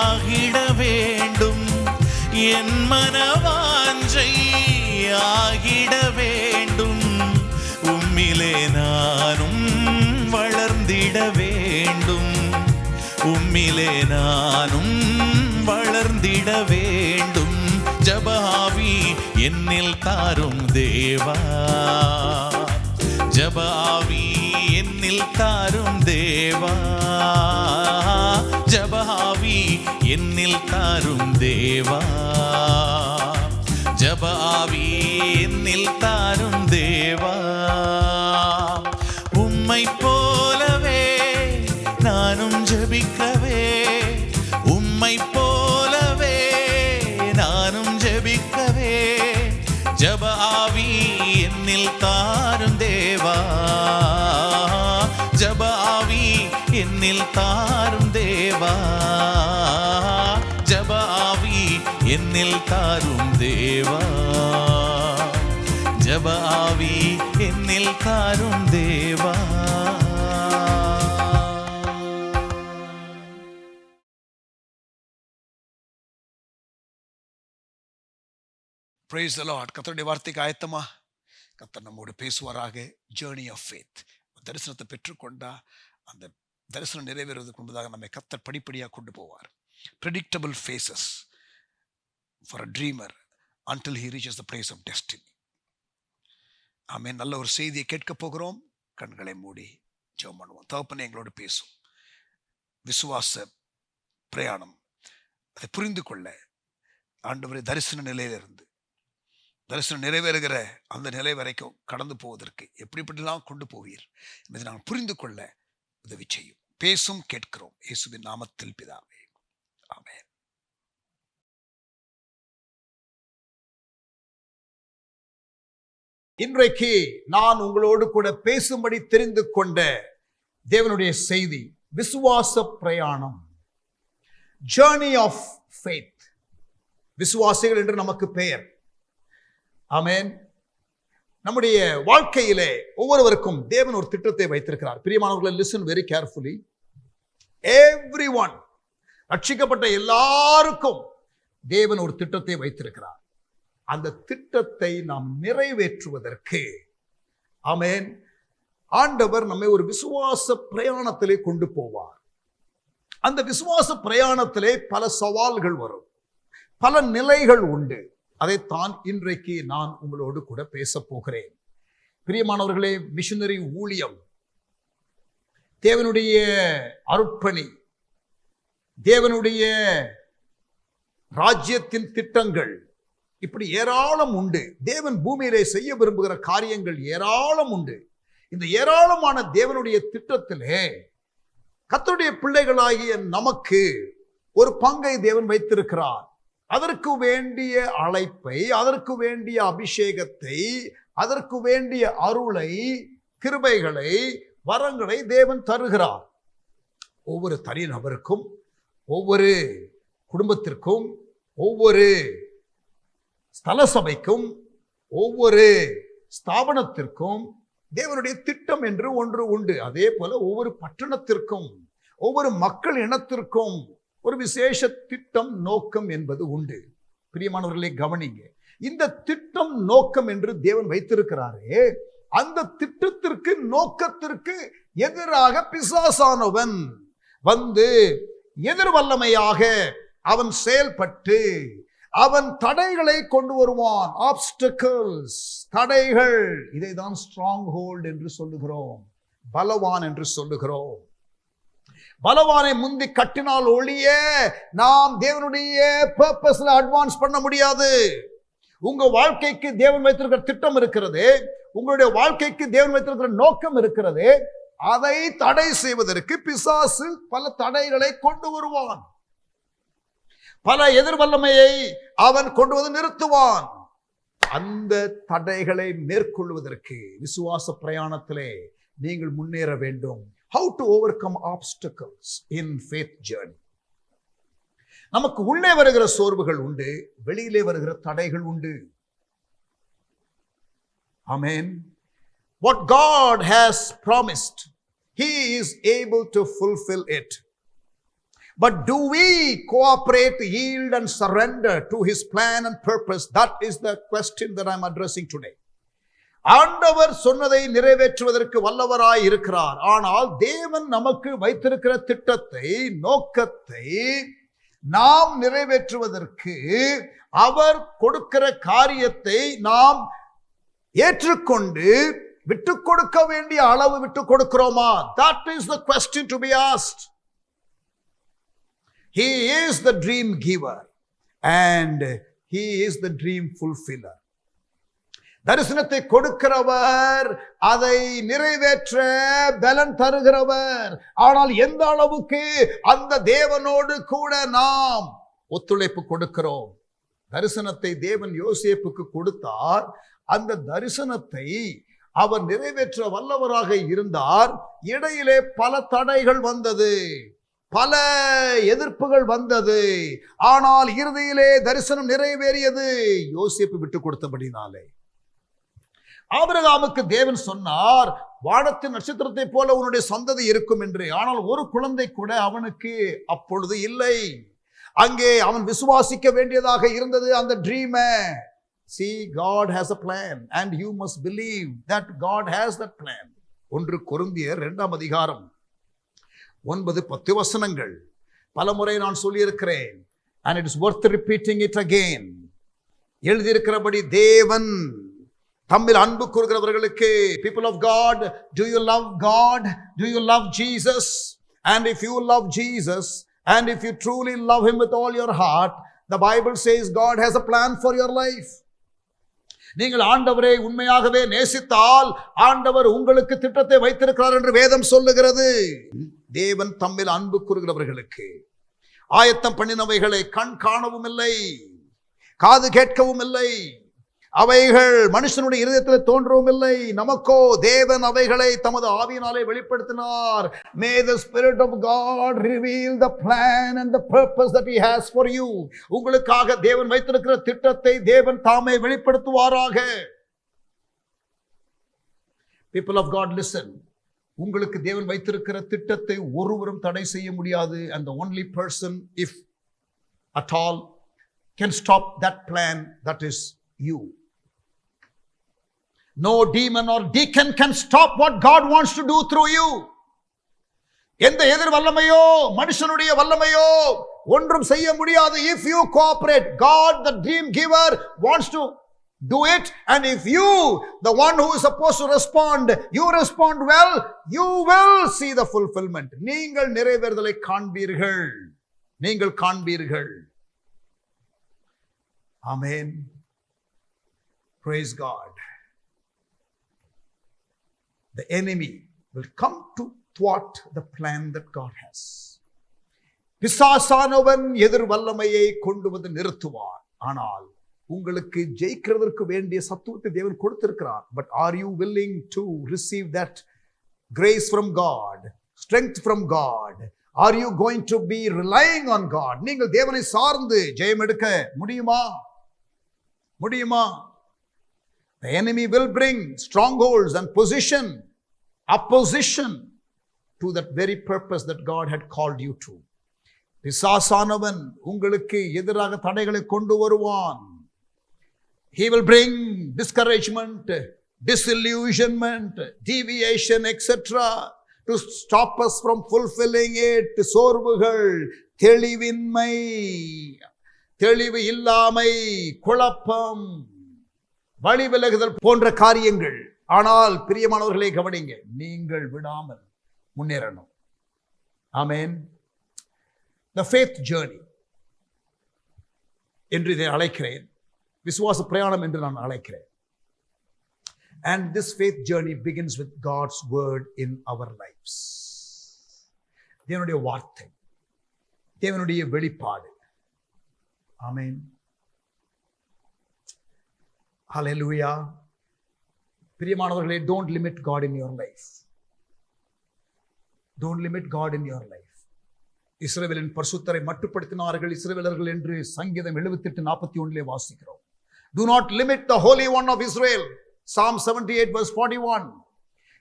ஆகிட வேண்டும், என் மனவாஞ்சை ஆகிட வேண்டும். உம்மிலே நானும் வளர்ந்திட வேண்டும், உம்மிலே நானும் வளர்ந்திட வேண்டும். ஜெப ஆவி என்னில் தாரும் தேவா, ஜெப ஆவி என்னில் தாரும் தேவா, ஜெப ஆவி என்னில் தாரும் தேவா, ஜெப ஆவி என்னில் தாரும் தேவா. உம்மை போலவே நானும் ஜெபிக்கவே, உம்மை போலவே நானும் ஜெபிக்கவே. ஜெப ஆவி என்னில் தாரும் தேவா, ஜெப ஆவி என்னில் தாரும் தேவா, ஜெப ஆவி என்னில் தாரும் தேவா, ஜெப ஆவி என்னில் தாரும் தேவா.
Praise the Lord. கர்த்தருடைய வார்த்தைக்கு ஆயத்தமா? கர்த்தர் நம்மோடு பேசுவாராக. Journey of faith. தரிசனத்தை பெற்றுக்கொண்டா அந்த தரிசனம் நிறைவேறுவதற்கு முன்பதாக நம்மை கர்த்தர் படிப்படியாக கொண்டு போவார். Predictable phases for a dreamer until he reaches the place of destiny. ஆமென். நல்ல ஒரு செய்தியை கேட்க போகிறோம். கண்களை மூடி ஜெபம் பண்ணுவோம். தகப்பனே, எங்களோடு பேசும். விசுவாச பிரயாணம், அதை புரிந்து கொள்ள ஆண்டவரே, தரிசன நிலையிலிருந்து தரிசனம் நிறைவேறுகிற அந்த நிலை வரைக்கும் கடந்து போவதற்கு எப்படிப்பட்டெல்லாம் கொண்டு போவீர் என்பதை நாங்கள் புரிந்து கொள்ள உதவி செய்யும். பேசும், கேட்கிறோம் இயேசுவின் நாமத்தில் பிதாவே, ஆமென்.
இன்றைக்கு நான் உங்களோடு கூட பேசும்படி தெரிந்து கொண்ட தேவனுடைய செய்தி விசுவாச பிரயாணம், ஜேர்னி ஆஃப் ஃபேத். விசுவாசிகள் என்று நமக்கு பெயர். ஆமென். நம்முடைய வாழ்க்கையிலே ஒவ்வொருவருக்கும் தேவன் ஒரு திட்டத்தை வைத்திருக்கிறார். பிரியமானவர்களை, லிசன் வெரி கேர்ஃபுல்லி. எவ்ரிஒன், ரட்சிக்கப்பட்ட எல்லாருக்கும் தேவன் ஒரு திட்டத்தை வைத்திருக்கிறார். அந்த திட்டத்தை நாம் நிறைவேற்றுவதற்கு ஆமென், ஆண்டவர் நம்மை ஒரு விசுவாச பிரயாணத்திலே கொண்டு போவார். அந்த விசுவாச பிரயாணத்திலே பல சவால்கள் வரும், பல நிலைகள் உண்டு. அதைத்தான் இன்றைக்கு நான் உங்களோடு கூட பேச போகிறேன். பிரியமானவர்களே, மிஷனரி ஊழியம், தேவனுடைய அருட்பணி, தேவனுடைய ராஜ்யத்தின் திட்டங்கள், இப்படி ஏராளம் உண்டு. தேவன் பூமியிலே செய்ய விரும்புகிற காரியங்கள் ஏராளம் உண்டு. இந்த ஏராளமான தேவனுடைய திட்டத்திலே கர்த்தருடைய பிள்ளைகளாகிய நமக்கு ஒரு பங்கை தேவன் வைத்திருக்கிறார். அதற்கு வேண்டிய அழைப்பை, அதற்கு வேண்டிய அபிஷேகத்தை, அதற்கு வேண்டிய அருளை, கிருபைகளை, வரங்களை தேவன் தருகிறார். ஒவ்வொரு தனி நபருக்கும், ஒவ்வொரு குடும்பத்திற்கும், ஒவ்வொரு ஸ்தல சபைக்கும் ஒவ்வொரு ஸ்தாபனத்திற்கும் தேவனுடைய திட்டம் என்று ஒன்று உண்டு. அதே போல ஒவ்வொரு பட்டணத்திற்கும் ஒவ்வொரு மக்கள் இனத்திற்கும் ஒரு விசேஷ திட்டம், நோக்கம் என்பது உண்டு. பிரியமானவர்களே, கவனிங்க. இந்த திட்டம், நோக்கம் என்று தேவன் வைத்திருக்கிறாரே, அந்த திட்டத்திற்கு, நோக்கத்திற்கு எதிராக பிசாசானவன் வந்து எதிர் வல்லமையாக அவன் செயல்பட்டு அவன் தடைகளை கொண்டு வருவான். ஆப்ஸ்டக்கிள்ஸ், தடைகள். இதைதான் ஸ்ட்ராங் ஹோல்ட் என்று சொல்லுகிறோம், பலவான் என்று சொல்லுகிறோம். பலவானை முந்தி கட்டினால் ஒழிய நாம் தேவனுடைய பர்பஸ்ல அட்வான்ஸ் பண்ண முடியாது. உங்க வாழ்க்கைக்கு தேவன் வைத்திருக்கிற திட்டம் இருக்கிறது, உங்களுடைய வாழ்க்கைக்கு தேவன் வைத்திருக்கிற நோக்கம் இருக்கிறது. அதை தடை செய்வதற்கு பிசாசு பல தடைகளை கொண்டு வருவான். பல எதிர்வல்லமையை அவன் கொண்டு வந்து நிறுத்துவான். அந்த தடைகளை மேற்கொள்வதற்கு விசுவாச பிரயாணத்திலே நீங்கள் முன்னேற வேண்டும். How to overcome obstacles in faith journey. நமக்கு உள்ளே வருகிற சோர்வுகள் உண்டு, வெளியிலே வருகிற தடைகள் உண்டு. Amen. What God has promised, He is able to fulfill it. But do we cooperate, yield and surrender to His plan and purpose? That is the question that I am addressing today. ஆண்டவர் சொன்னதை நிறைவேற்றுவதற்கு வல்லவராய் இருக்கிறார். ஆனால் தேவன் நமக்கு வைத்திருக்கிற திட்டத்தை, நோக்கத்தை நாம் நிறைவேற்றுவதற்கு அவர் கொடுக்கிற காரியத்தை நாம் ஏற்றுக்கொண்டு விட்டுக் கொடுக்க வேண்டிய அளவு விட்டுக் கொடுக்கிறோமா? That is the question to be asked. He is the dream giver and He is the dream fulfiller. தரிசனத்தை கொடுக்கிறவர், அதை நிறைவேற்ற பலன் தருகிறவர். ஆனால் எந்த அளவுக்கு அந்த தேவனோடு கூட நாம் ஒத்துழைப்பு கொடுக்கிறோம்? தரிசனத்தை தேவன் யோசேப்புக்கு கொடுத்தார். அந்த தரிசனத்தை அவர் நிறைவேற்ற வல்லவராக இருந்தார். இடையிலே பல தடைகள் வந்தது, பல எதிர்ப்புகள் வந்தது. ஆனால் இறுதியிலே தரிசனம் நிறைவேறியது, யோசேப்பு விட்டு கொடுத்தபடினாலே. ஆபிரகாமுக்கு தேவன் சொன்னார், வானத்தின் நட்சத்திரத்தை போல உன்னுடைய சந்ததி இருக்கும் என்று. ஆனால் ஒரு குழந்தை கூட அவனுக்கு அப்பொழுது இல்லை. அங்கே அவன் விசுவாசிக்க வேண்டியதாக இருந்தது அந்த ட்ரீமை. See, God has a plan and you must believe that God has that plan. 1 கொரிந்தியர் 2ஆம் அதிகாரம் 9-10 வசனங்கள். பலமுறை நான் சொல்லியிருக்கிறேன். And it is worth repeating it again. எழுதியிருக்கிறபடி தேவன் தம்மில் அன்பு கூறுகிறவர்களுக்கு, people of God, do you love God? Do you love Jesus? And if you love Jesus and if you truly love Him with all your heart, the Bible says God has a plan for your life. நீங்கள் ஆண்டவரை உண்மையாகவே நேசித்தால் ஆண்டவர் உங்களுக்கு திட்டத்தை வைத்திருக்கிறார் என்று வேதம் சொல்லுகிறது. தேவன் தம்மில் அன்பு கூறுகிறவர்களுக்கு ஆயத்தம் பண்ணினவைகளை கண் காணவும் இல்லை, காது கேட்கவும் இல்லை, அவைகள் மனுஷனுடைய இருதயத்தில் தோன்றவும் இல்லை. நமக்கோ தேவன் அவைகளை தமது ஆவியினாலே வெளிப்படுத்தினார். May the Spirit of God reveal the plan and the purpose that He has for you. உங்களுக்காக தேவன் வைத்திருக்கிற திட்டத்தை தேவன் தாமே வெளிப்படுத்துவாராக. People of God, listen. உங்களுக்கு தேவன் வைத்திருக்கிற திட்டத்தை ஒருவரும் தடை செய்ய முடியாது. And the only person, if at all, can stop that plan, that is you. No demon or deacon can stop what God wants to do through you. எந்த எதிர் வல்லமையோ மனுஷனுடைய வல்லமையோ ஒன்றும் செய்ய முடியாது. If you cooperate, God the dream giver wants to do it, and if you, the one who is supposed to respond, you respond well, you will see the fulfillment. நீங்கள் நிறைவேறுதலை காண்பீர்கள், நீங்கள் காண்பீர்கள். Amen. Praise God. The enemy will come to thwart the plan that God has. பிசாசானவன் எதிர் வல்லமையை கொண்டு வந்து நிறுத்துவான். ஆனால் உங்களுக்கு ஜெயிக்கிறதற்கு வேண்டிய சத்துவத்தை தேவன் கொடுத்திருக்கிறார். But are you willing to receive that grace from God, strength from God? Are you going to be relying on God? நீங்கள் தேவனை சார்ந்து ஜெயம் எடுக்க முடியுமா? The enemy will bring strongholds and opposition to that very purpose that God had called you to. பிசாசானவன் உங்களுக்கு எதிராக தடைகளை கொண்டு வருவான். He will bring discouragement, disillusionment, deviation, etc. to stop us from fulfilling it. சோர்வுகள், தெளிவின்மை, தெளிவு இல்லாமை, குழப்பம், வழி விலகுதல் போன்ற காரியங்கள். ஆனால் பிரியமானவர்களே கவனிங்க, நீங்கள் விடாமல் முன்னேறணும். ஆமென். The faith journey என்று இதை அழைக்கிறேன், விசுவாச பிரயாணம் என்று நான் அழைக்கிறேன். And this faith journey begins with God's word in our lives. தேவனுடைய வார்த்தை, தேவனுடைய வெளிப்பாடு. ஆமென். ஹல்லேலூயா. பிரியமானவர்களே, don't limit God in your life. Don't limit God in your life. இஸ்ரவேலின் பரிசுத்தரை மட்டுப்படுத்தினார்கள் இஸ்ரவேலர்கள் என்று சங்கீதம் 78:41 வாசிக்கிறோம். Do not limit the Holy One of Israel. Psalm 78 verse 41.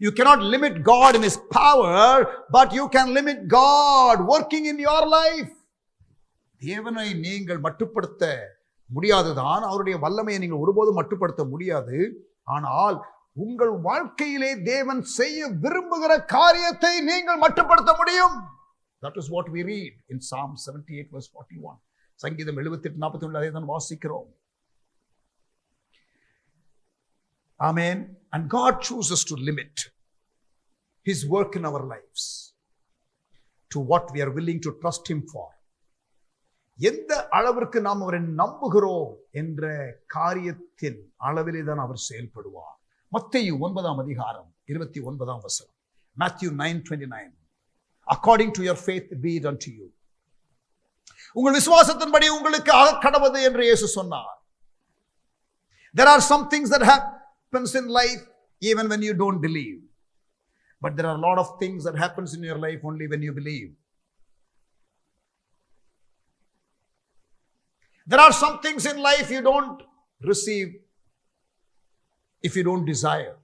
You cannot limit God in his power, but you can limit God working in your life. தேவனை நீங்கள் மட்டுப்படுத்த முடியாதுதான், அவருடைய வல்லமையை நீங்கள் ஒருபோதும் மட்டுப்படுத்த முடியாது. ஆனால் உங்கள் வாழ்க்கையிலே தேவன் செய்ய விரும்புகிற காரியத்தை நீங்கள் மட்டுப்படுத்த முடியும். That is what we read in Psalm 78 verse 41. சங்கீதம் 78:41 அதை தான் வாசிக்கிறோம். Amen. And God chooses to limit his work in our lives to what we are willing to trust him for. எந்த அளவிற்கு நாம் அவரை நம்புகிறோம் என்ற காரியத்தின் அளவிலே தான் அவர் செயல்படுவார். மத்தேயு 9:29. Matthew 9:29. According to your faith be it unto you. உங்கள் விசுவாசத்தின்படி உங்களுக்கு ஆகக்கடவது என்று இயேசு சொன்னார். There are some things that happens in life even when you don't believe. But there are a lot of things that happens in your life only when you believe. There are some things in life you don't receive if you don't desire.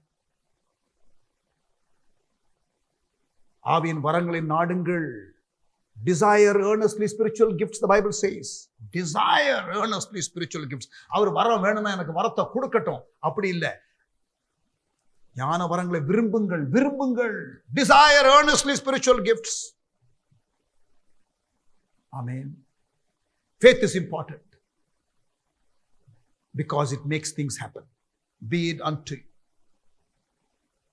ஆவியின் வரங்களை நாடுங்கள். Desire earnestly spiritual gifts, the Bible says. Desire earnestly spiritual gifts. அவர் வரம் வேணும்னா எனக்கு வரத்தை கொடுக்கட்டும், அப்படி இல்லை. ஞான வரங்களை விரும்புங்கள். Desire earnestly spiritual gifts. Amen. Faith is important because it makes things happen. Be it unto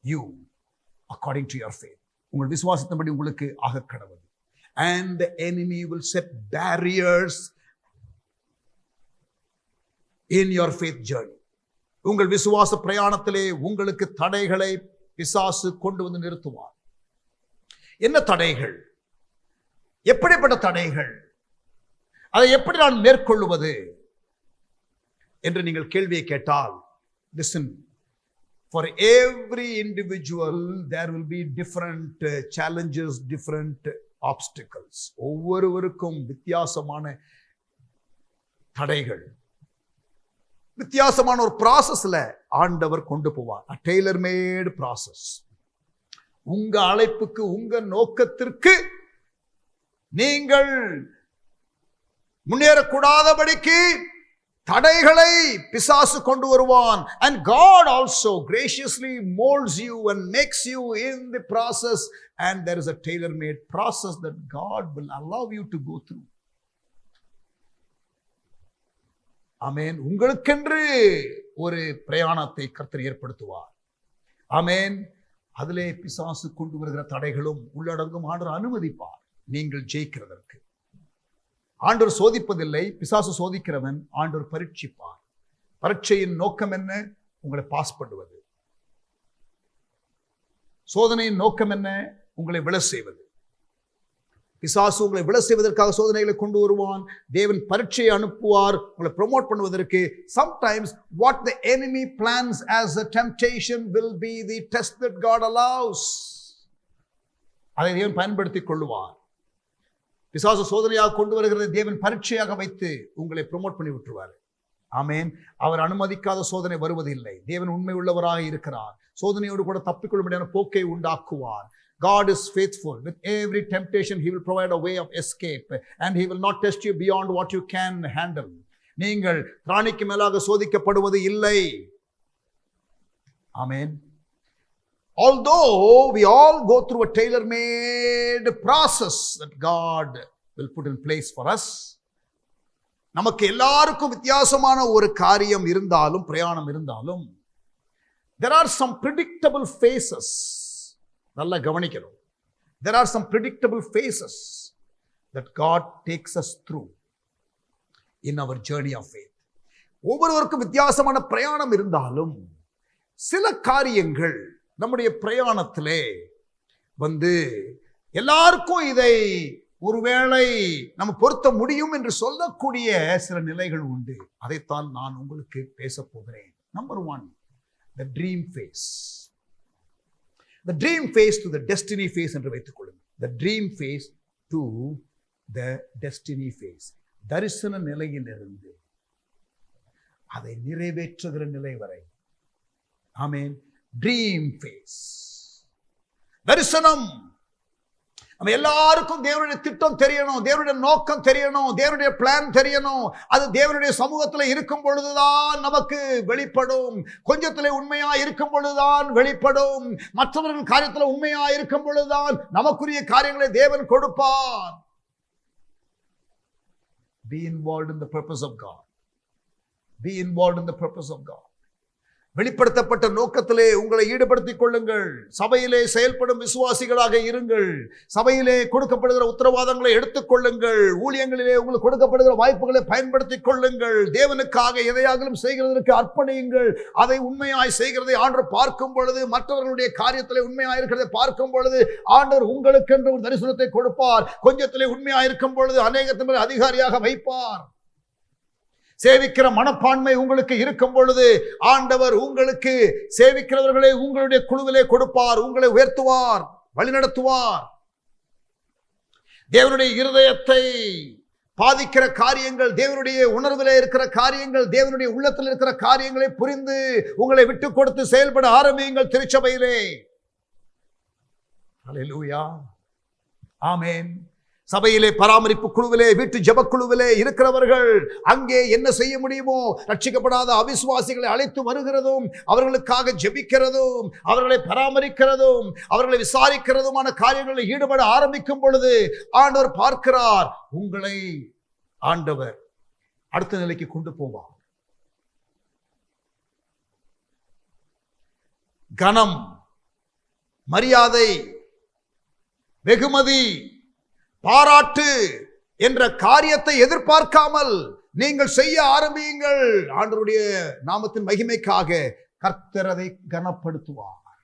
you according to your faith. உங்கள் விசுவாசத்தின்படி உங்களுக்கு ஆகக்கடவது. And the enemy will set barriers in your faith journey. உங்கள் விசுவாச பிரயாணத்திலே உங்களுக்கு தடைகளை பிசாசு கொண்டு வந்து நிறுத்துவார். என்ன தடைகள்? எப்படிப்பட்ட தடைகள்? அதை எப்படி நான் மேற்கொள்வது என்று நீங்கள் கேள்வியை கேட்டால், listen, for every individual there will be different challenges, different obstacles. ஒவ்வொருவருக்கும் வித்தியாசமான தடைகள், வித்தியாசமான ஒரு ப்ராசஸ்ல ஆண்டவர் கொண்டு போவார். a tailor made process. உங்க அழைப்புக்கு, உங்க நோக்கத்திற்கு நீங்கள் முன்னேறக்கூடாதபடிக்கு தடைகளை பிசாசு கொண்டு வருவான். And God also graciously molds you and makes you in the process, and there is a tailor-made process that God will allow you to go through. ஆமென். உங்களுக்கென்று ஒரு பிரயாணத்தை கர்த்தர் ஏற்படுத்துவார். ஆமென். அதிலே பிசாசு கொண்டு வருகிற தடைகளும் உள்ளடங்கும். ஆண்டவர் அனுமதிப்பார் நீங்கள் ஜெயிக்கிறதற்கு. ஆண்டவர் சோதிப்பதில்லை, பிசாசு சோதிக்கிறவன். ஆண்டவர் பரீட்சிப்பார். பரீட்சையின் நோக்கம் என்ன? உங்களை பாஸ் பண்ணுவது. சோதனையின் நோக்கம் என்ன? உங்களை விழ செய்வது. பிசாசு உங்களை விழ செய்வதற்காக சோதனைகளை கொண்டு வருவான். தேவன் பரீட்சையை அனுப்புவார் உங்களை ப்ரொமோட் பண்ணுவதற்கு. Sometimes what the enemy plans as a temptation will be the test that God allows. அதை தேவன் பயன்படுத்திக் கொள்ளுவார். பிசாசு சோதனையாக கொண்டு வருகிறதை தேவன் பரீட்சையாக வைத்து உங்களை ப்ரொமோட் பண்ணி விட்டுருவார். ஆமேன். அவர் அனுமதிக்காத சோதனை வருவதில்லை. தேவன் உண்மை உள்ளவராக இருக்கிறார். சோதனையோடு கூட தப்பிக்கொள்ளும்படியான போக்கை உண்டாக்குவார். God is faithful. With every temptation, He will provide a way of escape, and He will not test you beyond what you can handle. நீங்கள் திராணிக்கு மேலாக சோதிக்கப்படுவது இல்லை. ஆமென். Although we all go through a tailor-made process that God will put in place for us, நமக்கு எல்லாருக்கும் வித்தியாசமான ஒரு காரியம் இருந்தாலும், பிரயாணம் இருந்தாலும், there are some predictable phases. நல்லா கவனிக்கணும். There are some predictable phases that God takes us through in our journey of faith. ஒவ்வொருவருக்கும் வித்தியாசமான பிரயாணம் இருந்தாலும் சில காரியங்கள் நம்முடைய பிரயாணத்திலே எல்லாருக்கும் இதை ஒருவேளை நம்ம பொருத்த முடியும் என்று சொல்லக்கூடிய சில நிலைகள் உண்டு. அதைத்தான் நான் உங்களுக்கு பேச போகிறேன். Number 1, the dream phase. The dream phase to the destiny phase என்று வைத்துக் கொள்ளுங்கள். The dream phase to the destiny phase. தரிசன நிலையிலிருந்து அதை நிறைவேற்றுகிற நிலை வரை. ஆமென். ட்ரீம் ஃபேஸ், தரிசனம். நம்ம எல்லாருக்கும் தேவனுடைய திட்டம் தெரியணும், தேவனுடைய நோக்கம் தெரியணும், தேவனுடைய பிளான் தெரியணும். அது தேவனுடைய சமூகத்தில் இருக்கும் பொழுதுதான் நமக்கு வெளிப்படும். கொஞ்சத்திலே உண்மையா இருக்கும் பொழுதுதான் வெளிப்படும். மற்றவர்கள் காரியத்தில் உண்மையா இருக்கும் பொழுதுதான் நமக்குரிய காரியங்களை தேவன் கொடுப்பார். Be involved in the purpose of God. Be involved in the purpose of God. வெளிப்படுத்தப்பட்ட நோக்கத்திலே உங்களை ஈடுபடுத்திக் கொள்ளுங்கள். சபையிலே செயல்படும் விசுவாசிகளாக இருங்கள். சபையிலே கொடுக்கப்படுகிற உத்தரவாதங்களை எடுத்துக் கொள்ளுங்கள். ஊழியங்களிலே உங்களுக்கு கொடுக்கப்படுகிற வாய்ப்புகளை பயன்படுத்திக் கொள்ளுங்கள். தேவனுக்காக எதையாகலும் செய்கிறதற்கு அர்ப்பணியுங்கள். அதை உண்மையாய் செய்கிறதை ஆண்டவர் பார்க்கும் பொழுது, மற்றவர்களுடைய காரியத்திலே உண்மையாய் இருக்கிறதை பார்க்கும் பொழுது ஆண்டவர் உங்களுக்கு என்று ஒரு தரிசனத்தை கொடுப்பார். கொஞ்சத்திலே உண்மையாய் இருக்கும் பொழுது அநேகத்தின் அதிகாரியாக வைப்பார். சேவிக்கிற மனப்பான்மை உங்களுக்கு இருக்கும் பொழுது ஆண்டவர் உங்களுக்கு சேவிக்கிறவர்களை உங்களுடைய குழுவிலே கொடுப்பார். உங்களை உயர்த்துவார், வழிநடத்துவார். தேவனுடைய இருதயத்தை பாதிக்கிற காரியங்கள், தேவனுடைய உணர்விலே இருக்கிற காரியங்கள், தேவனுடைய உள்ளத்தில் இருக்கிற காரியங்களை புரிந்து உங்களை விட்டு கொடுத்து செயல்பட ஆரம்பியுங்கள் திருச்சபையிலே. ஹல்லேலூயா. ஆமென். சபையிலே, பராமரிப்பு குழுவிலே, வீட்டு ஜெப குழுவிலே இருக்கிறவர்கள் அங்கே என்ன செய்ய முடியுமோ ரட்சிக்கப்படாத அவிசுவாசிகளை அழைத்து வருகிறதும், அவர்களுக்காக ஜெபிக்கிறதும், அவர்களை பராமரிக்கிறதும், அவர்களை விசாரிக்கிறதுமான காரியங்களில் ஈடுபட ஆரம்பிக்கும் பொழுது ஆண்டவர் பார்க்கிறார். உங்களை ஆண்டவர் அடுத்த நிலைக்கு கொண்டு போவார். கனம், மரியாதை, வெகுமதி, பாராட்டு என்ற காரியத்தை எதிர்பார்க்காமல் நீங்கள் செய்ய ஆரம்பியுங்கள். ஆண்டவருடைய நாமத்தின் மகிமைக்காக கர்த்தர் அதை கனப்படுத்துவார்.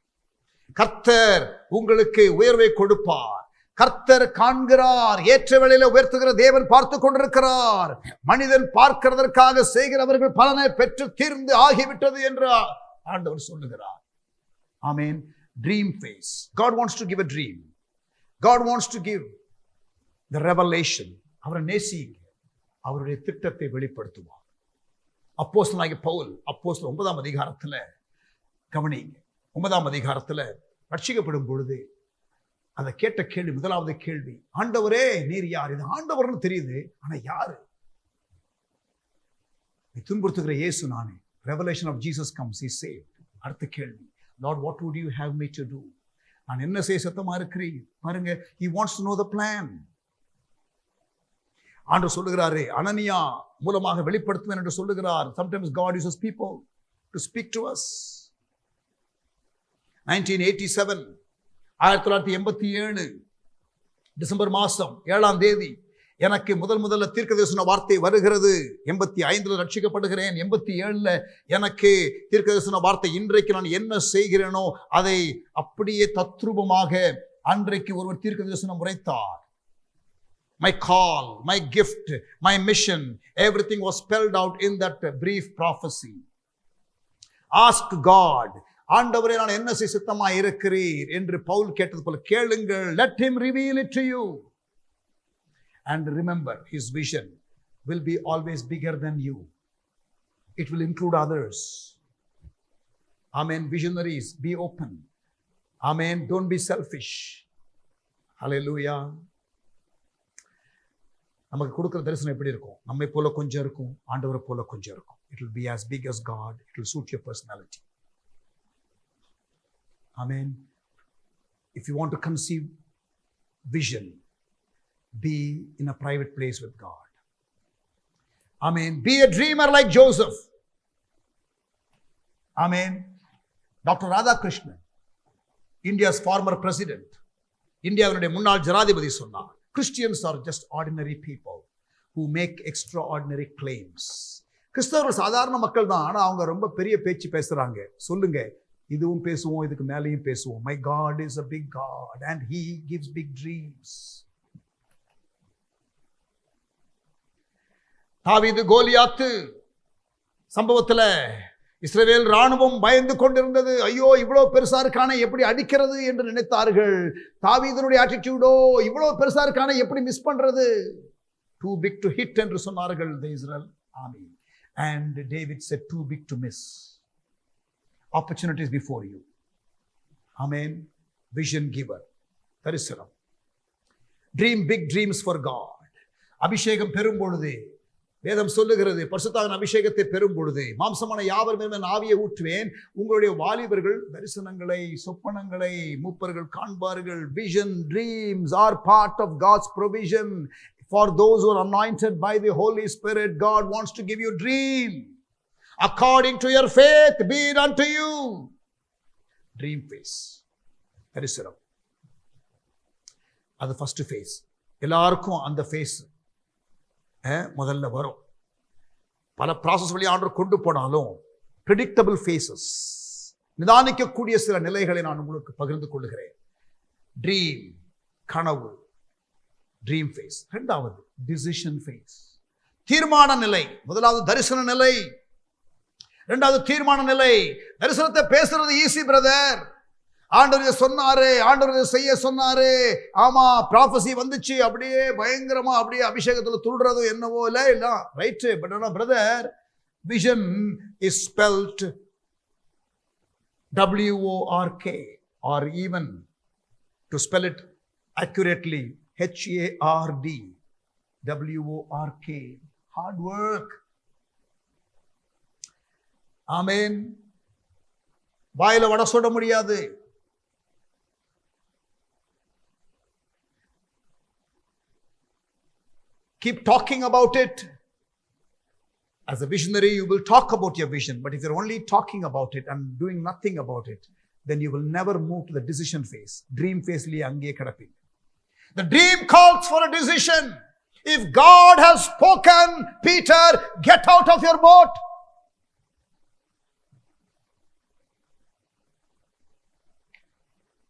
கர்த்தர் உங்களுக்கு உயர்வை கொடுப்பார். கர்த்தர் காண்கிறார். ஏற்ற வேளையில உயர்த்துகிற தேவன் பார்த்து கொண்டிருக்கிறார். மனிதன் பார்க்கிறதற்காக செய்கிறவர்கள் பலனை பெற்று தீர்ந்து ஆகிவிட்டது என்று ஆண்டவர் சொல்லுகிறார். Amen. Dream face. God wants to give a dream. God wants to give the revelation. அவரை நேசிங்க. அவருடைய திட்டத்தை வெளிப்படுத்துவார். அப்போஸ்தலனாகிய பவுல் அப்போஸ்தலர் 9ஆம் அதிகாரத்தில் கவனிங்க. 9ஆம் அதிகாரத்தில் ரட்சிக்கப்படும் பொழுது அதை கேட்ட கேள்வி, முதலாவது கேள்வி, ஆண்டவரே நீர் யார்? இது ஆண்டவர்னு தெரியுது, ஆனா யாரு? துன்புறுத்துகிற இயேசு நானே. Revelation of Jesus comes, he saved. அடுத்த கேள்வி, Lord, what would you have me to do? நான் என்ன செய்ய சத்தமா இருக்கிறேன் பாருங்க. He wants to know the plan. ஆண்டவர் சொல்லுகிறாரே, அனனியா மூலமாக வெளிப்படுத்துவேன் என்று சொல்லுகிறார். Sometimes God uses people to speak to us. 1987 1987 December மாதம் 7ஆம் தேதி எனக்கு முதல்ல தீர்க்கதரிசன வார்த்தை வருகிறது. 85 ரட்சிக்கப்படுகிறேன். 87 எனக்கு தீர்க்கதரிசன வார்த்தை. இன்றைக்கு நான் என்ன செய்கிறேனோ அதை அப்படியே தத்ரூபமாக அன்றைக்கு ஒருவர் தீர்க்கதரிசனம் உரைத்தார். My call, my gift, my mission, everything was spelled out in that brief prophecy. Ask God, ஆண்டவரே நான் என்ன செய்ய சித்தமாய் இருக்கிறீர் என்று பவுல் கேட்டது போல கேளுங்கள். Let him reveal it to you. And remember, his vision will be always bigger than you. It will include others. Amen. Visionaries, be open. Amen. Don't be selfish. Hallelujah. நமக்கு கொடுக்கிற தரிசனம் எப்படி இருக்கும்? நம்மை போல கொஞ்சம் இருக்கும், ஆண்டவரை போல கொஞ்சம் இருக்கும். It will be as big as God. It will suit your personality. Amen. If you want to conceive vision, be in a private place with God. Amen. Be a dreamer like Joseph. Amen. Dr. Radhakrishnan, India's former president, இந்தியாவினுடைய முன்னாள் ஜனாதிபதி சொன்னார், Christians are just ordinary people who make extraordinary claims. கிறிஸ்தவர்கள் சாதாரண மக்கள் தான், ஆனா அவங்க ரொம்ப பெரிய பேச்சு பேசுறாங்க. சொல்லுங்க, இதுவும் பேசுவோம், இதுக்கு மேலேயும் பேசுவோம். My God is a big God and he gives big dreams. தாவீது கோலியாத்து சம்பவத்துல இஸ்ரவேல் ராணுவம் பயந்து கொண்டிருந்தது. ஐயோ, இவ்வளவு பெருசா இருக்கானே, எப்படி அடிக்கிறது என்று நினைத்தார்கள். தாவீதனுடைய ஆட்டிடியூடோ, இவ்வளவு பெருசா இருக்கானே, எப்படி மிஸ் பண்றது, too big to hit என்று சொன்னார்கள் the Israel army. And David said, too big to miss. Opportunities before you. Amen. Vision giver. தரிசனம். Dream big dreams for God. அபிஷேகம் பெறும் பொழுது வேதம் சொல்லுகிறது, பரிசுத்தாவின் அபிஷேகத்தை பெறும் பொழுது மாம்சமான யாவர் மேல் நான் ஆவியை ஊற்றுவேன். உங்களுடைய வாலிபர்கள் தரிசனங்களை, சொப்பனங்களை மூப்பர்கள் காண்பார்கள். Vision, dreams are part of God's provision. For those who are anointed by the Holy Spirit, God wants to give you dream. According to your faith, be it unto you. Dream phase. தரிசனம். அது first face. எல்லாருக்கும் அந்த face முதல்ல வரும். பல process வழி ஆண்டவர் கொண்டு போனாலும் ப்ரெடிக்டபிள் ஃபேஸஸ், நிதானிக்கக்கூடிய சில நிலைகளை நான் உங்களுக்கு பகிர்ந்து கொள்ளுகிறேன். ட்ரீம், கனவு, ட்ரீம் ஃபேஸ். இரண்டாவது டிசிஷன் ஃபேஸ், தீர்மான நிலை. முதலாவது தரிசன நிலை, இரண்டாவது தீர்மான நிலை. தரிசனத்தை பேசுறது ஈஸி பிரதர், ஆண்டவர் சொன்னாரு, ஆண்டவர் செய்ய சொன்னாரு, ஆமா ப்ராஃபஸி வந்துச்சு, அப்படியே பயங்கரமா அப்படியே அபிஷேகத்துல துள்ளுறதோ என்னவோ இல்ல ரைட். பட் ஆனா brother, vision is spelt WORK, or even to spell it accurately HARD. WORK, hard work. ஆமென். வாயில வட சொல்ல முடியாது. Keep talking about it. As a visionary, you will talk about your vision. But if you're only talking about it and doing nothing about it, then you will never move to the decision phase. Dream phase liye ange kadappi. The dream calls for a decision. If God has spoken, Peter, get out of your boat.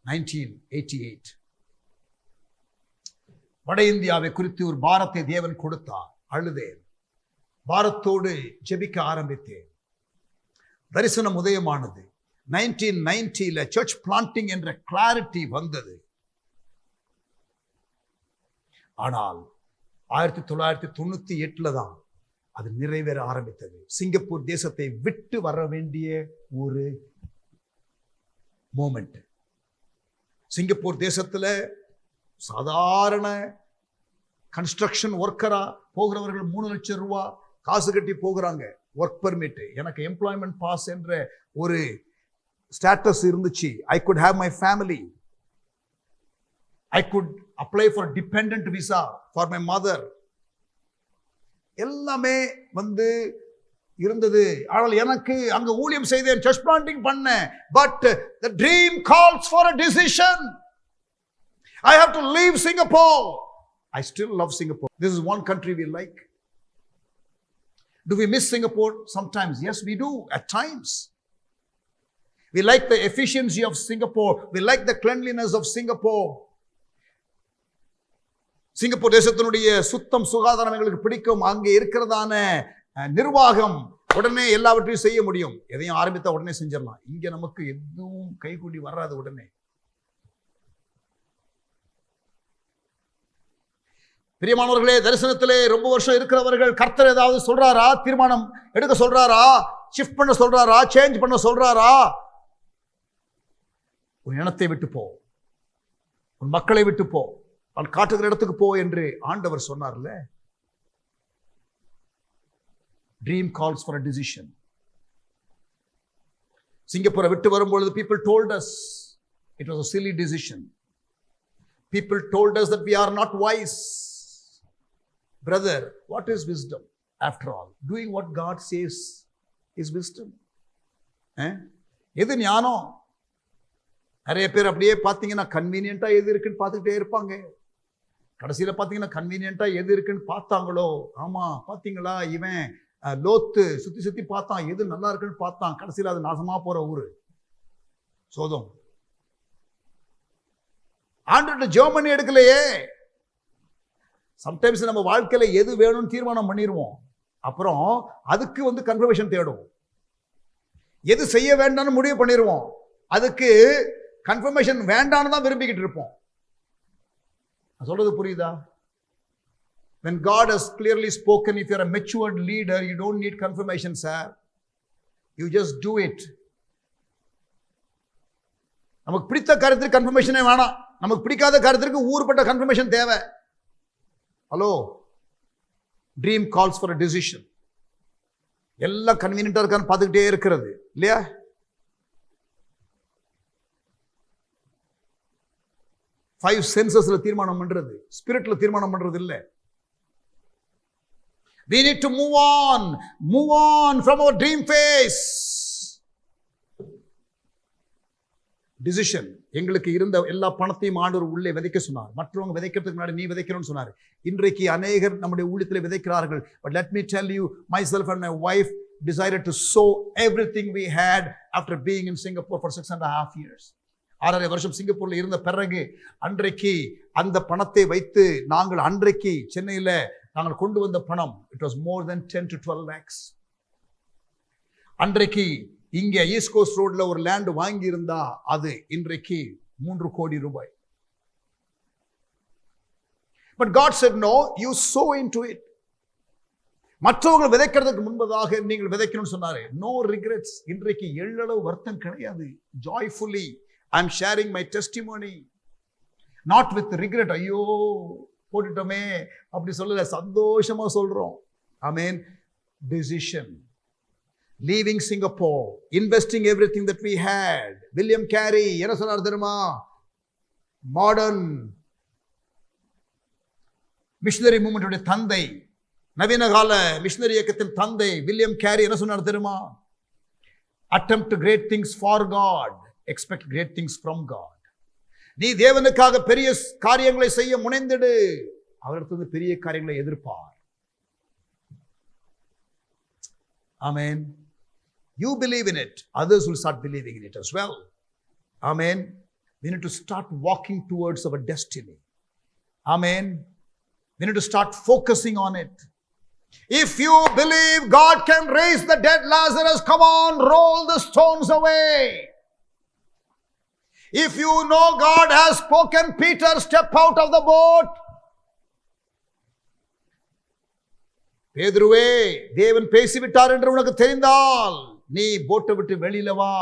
In 1988, வட இந்தியாவை குறித்து ஒரு பாரத்தை தேவன் கொடுத்தார். அழுதேன், பாரத்தோடு ஜெபிக்க ஆரம்பித்தேன். தரிசனம் உதயமானது. 1990 சர்ச் பிளான்டிங் என்ற கிளாரிட்டி வந்தது. ஆனால் 1998 தான் அது நிறைவேற ஆரம்பித்தது. சிங்கப்பூர் தேசத்தை விட்டு வர வேண்டிய ஒரு மோமெண்ட். சிங்கப்பூர் தேசத்துல சாதாரண கன்ஸ்ட்ரக்ஷன் ஒர்க்கரா போகிறவர்கள் 3 லட்சம் ரூபாய் காசு கட்டி போகிறாங்க. ஒர்க் பெர்மிட், எனக்கு எம்ப்ளாய்மெண்ட் பாஸ் என்ற ஒரு ஸ்டேட்டஸ் இருந்துச்சு. I could have my family. I could apply for dependent visa for my mother. எல்லாமே இருந்தது. ஆனால் எனக்கு அங்க ஊழியம் செய்தேன், சர்ச் பிளான்டிங் பண்ணேன். But the dream calls for a decision. I have to leave Singapore. I still love Singapore. This is one country we like. Do we miss Singapore? Sometimes, yes, we do at times. We like the efficiency of Singapore. We like the cleanliness of Singapore. Singapore தேசத்தினுடைய சுத்தம் சுகாதாரம் எங்களுக்கு பிடிக்கும். அங்கே இருக்கிறதான நிர்வாகம், உடனே எல்லாவற்றையும் செய்ய முடியும். எதையும் ஆரம்பித்தா உடனே செஞ்சிடலாம். இங்க நமக்கு எதுவும் கைகூடி வராது உடனே. பிரியமானவர்களே, தரிசனத்திலே ரொம்ப வருஷம் இருக்கிறவர்கள் கர்த்தர் ஏதாவது சொல்றாரா? தீர்மானம் எடுக்க சொல்றாரா? ஷிஃப்ட் பண்ண சொல்றாரா? சேஞ்ச் பண்ண சொல்றாரா? உன் இனத்தை விட்டு போ, உன் மக்களை விட்டு போ, அவன் காட்டுகிற இடத்துக்கு போ என்று ஆண்டவர் சொன்னார்ல. Dream calls for a decision. சிங்கப்பூரை விட்டு வரும்பொழுது people told us it was a silly decision. People told us that we are not wise. Brother, what is wisdom? After all, doing what God says is wisdom. எது ஞானம்? நிறைய பேர் அப்படியே பார்த்தீங்கன்னா கன்வீனியன்ட்டா எது இருக்குன்னு பார்த்துக்கிட்டே இருப்பாங்க. கடைசியில் பார்த்தீங்கன்னா கன்வீனியன்ட்டா எது இருக்குன்னு பார்த்தாங்களோ, ஆமா பார்த்தீங்களா, இவன் லோத்து சுத்தி சுத்தி பார்த்தான், எது நல்லா இருக்குன்னு பார்த்தான், கடைசியில் அது நாசமா போற ஊரு சோதம். ஆண்டு ஜெர்மனி எடுக்கலையே. சம்டைம்ஸ் நம்ம வாழ்க்கையில எது வேணும்னு தீர்மானம் பண்ணிடுவோம், அப்புறம் அதுக்கு கன்ஃபர்மேஷன் தேடுவோம். எது செய்ய வேண்டாம்னு முடிவு பண்ணிடுவோம், அதுக்கு கன்ஃபர்மேஷன் வேண்டான்னு தான் விரும்பிக்கிட்டு இருப்போம். சொல்றது புரியுதா? When God has clearly spoken, if you're a matured leader, you don't need confirmation, sir. You just do it. நமக்கு பிடித்த காரியத்திற்கு கன்ஃபர்மேஷனே வேணாம், நமக்கு பிடிக்காத காரியத்திற்கு ஊர்பட்ட கன்ஃபர்மேஷன் தேவை. Hello, dream calls for a decision. எல்லாம் கன்வீனியன்ட்டா இருக்கான்னு பார்த்துக்கிட்டே இருக்கிறது இல்லையா? ஃபைவ் சென்சஸ்ல தீர்மானம் பண்றது, ஸ்பிரிட்ல தீர்மானம் பண்றது இல்லை. We need to move on from our dream phase. Decision. எங்களுக்கு இருந்த எல்லா பணத்தையும் ஆண்டவர் உள்ளே விதைக்க சொன்னார். மற்றவங்க விதைக்கிறதுக்கு முன்னாடி நீ விதைக்கணும்னு சொன்னார். இன்றைக்கு அநேகர் நம்முடைய ஊழியத்தில் விதைக்கிறார்கள். But let me tell you, myself and my wife decided to sow everything we had after being in Singapore for 6.5 years. 6.5 வருஷம் சிங்கப்பூர்ல இருந்த பிறகு அன்றைக்கு அந்த பணத்தை வைத்து நாங்கள் அன்றைக்கு சென்னையில நாங்கள் கொண்டு வந்த பணம், it was more than 10 to 12 lakhs. அன்றைக்கு இங்க ஈஸ்ட் கோஸ்ட் ரோட்ல ஒரு லேண்ட் வாங்கி இருந்தா அது இன்றைக்கு 3 கோடி ரூபாய். But God said no, you sow into it. மற்றவங்க விதைக்கிறதுக்கு முன்பதாக நீங்கள் விதைக்கணும்னு சொன்னாரு. No regrets. இன்றைக்கு எள்ளளவு வருத்தம் கிடையாது. Joyfully I am sharing my testimony, not with regret. ஐயோ போட்டுட்டோமே அப்படி சொல்லல, சந்தோஷமா சொல்றோம். ஆமென். Decision. Leaving Singapore, investing everything that we had. William Carey என்ன சொன்னார் தெரியுமா? மாடர்ன் மிஷனரி மூவ்மெண்ட் உடைய தந்தை, நவீன கால மிஷனரி இயக்கத்தின் தந்தை வில்லியம் கேரி என்ன சொன்னார் தெரியுமா? Attempt great things for God, expect great things from God. நீ தேவனுக்காக பெரிய காரியங்களை செய்ய முனைந்திடு, அவரிடத்திலிருந்து பெரிய காரியங்களை எதிர்பார். Amen. You believe in it, others will start believing in it as well. Amen. We need to start walking towards our destiny. Amen. We need to start focusing on it. If you believe God can raise the dead Lazarus, come on, roll the stones away. If you know God has spoken, Peter, step out of the boat. பேதுருவே, தேவன் பேசிவிட்டார் என்று உனக்கு தெரிந்தால் நீ போட்டை விட்டு வெளியில வா.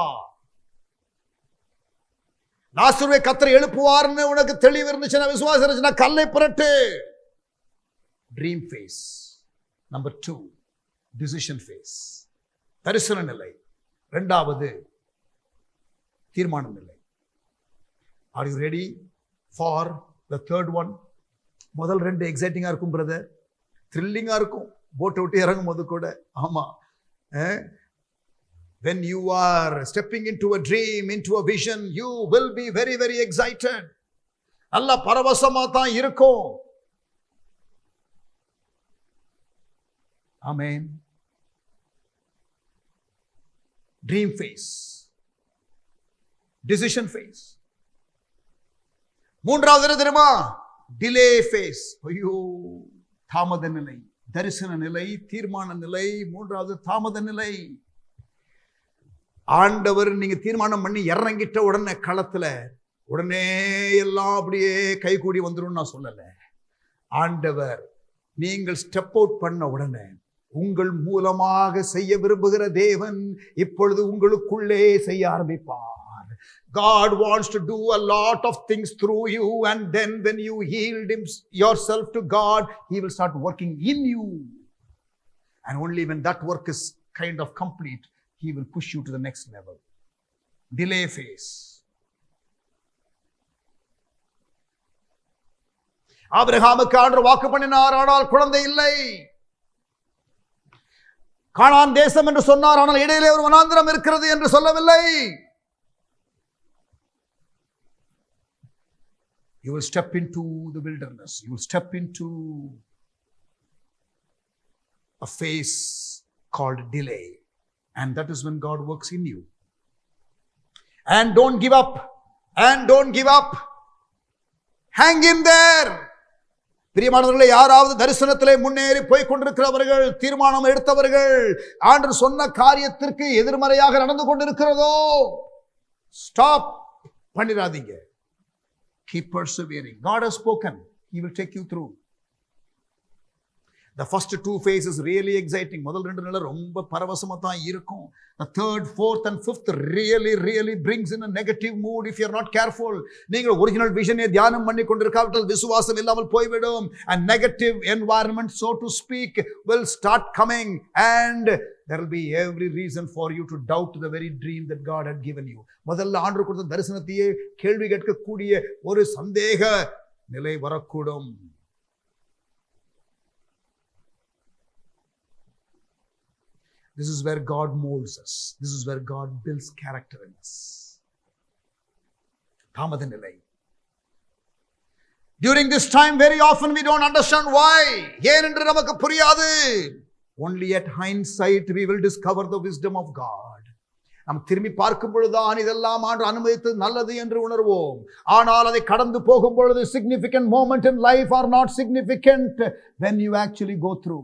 லாசருவை கர்த்தர் எழுப்புவார்னு உனக்கு தெளிவு இருந்துச்சுன்னா, விசுவாசம் இருந்துச்சுன்னா கல்லை புரட்டு. Dream phase. Number 2, decision phase. தரிசன நிலை. 2வது தீர்மான நிலை. Are you ready for the third one? முதல் 2 எக்ஸைட்டிங்கா இருக்கும் பிரதர், த்ரில்லிங்கா இருக்கும், போட்டை விட்டு இறங்கும் போது கூட. ஆமா, when you are stepping into a dream, into a vision, you will be very very excited. நல்ல பரவசமா தான் இருக்கும். ஆமென். Dream phase, decision phase. 3வது தெரியுமா? Delay phase. ஐயோ, தாமத நிலை. தரிசன நிலை, தீர்மான நிலை, 3வது தாமத நிலை. ஆண்டவர் நீங்க தீர்மானம் பண்ணி இறங்கிட்ட உடனே களத்துல உடனே எல்லாம் அப்படியே கைகூடி வந்துடும் நான் சொல்லல. ஆண்டவர் நீங்கள் ஸ்டெப் அவுட் பண்ண உடனே உங்கள் மூலமாக செய்ய விரும்புகிற தேவன் இப்பொழுது உங்களுக்குள்ளே செய்ய ஆரம்பிப்பார். God wants to do a lot of things through you, and then when you yield yourself to God, He will start working in you. And only when that work is kind of complete, He will push you to the next level. Delay phase. ஆபிரகாமுக்கு ஆண்டவர் வாக்கு பண்ணினார், ஆனால் குழந்தை இல்லை. கானான் தேசம் என்று சொன்னார், ஆனால் இடையிலே ஒரு வனாந்திரம் இருக்கிறது என்று சொல்லவில்லை. You will step into the wilderness. You will step into a phase called delay. And that is when God works in you. And don't give up. And don't give up. Hang in there. பிரியமானவர்களே, யாராவது தரிசனத்திலே முன்னேறி போய் கொண்டிருக்கிறவர்கள், தீர்மானம் எடுத்தவர்கள், ஆண்டவர் சொன்ன காரியத்திற்கு எதிர்மறையாக நடந்து கொண்டிருக்கிறதோ, ஸ்டாப் பண்ணிடாதீங்க. Keep persevering. God has spoken. He will take you through. The first two phases really exciting. முதல் ரெண்டு நிலை ரொம்ப பரவசமா தான் இருக்கும். The third, fourth and fifth really brings in a negative mood if you are not careful. நீங்கள் original விஷனை தியானம் பண்ணி கொண்டிருக்காவிட்டால் விசுவாசம் இல்லாமல் போய்விடும். And negative environment, so to speak, will start coming, and there will be every reason for you to doubt the very dream that God had given you. முதல்ல ஆண்டவர் கொடுத்த தரிசனத்தையே கேள்வி கேட்கக்கூடிய ஒரு சந்தேக நிலை வரக்கூடும். This is where God molds us. This is where God builds character in us. தாமத நிலை. During this time, very often we don't understand why. ஏன் என்று நமக்கு புரியாது. Only at hindsight we will discover the wisdom of God. நாம் திரும்பி பார்க்கும் பொழுதுதான் இதெல்லாம் ஆண்டு அனுமதித்தது நல்லது என்று உணர்வோம். ஆனால் அதை கடந்து போகும் பொழுது significant moment in life are not significant when you actually go through.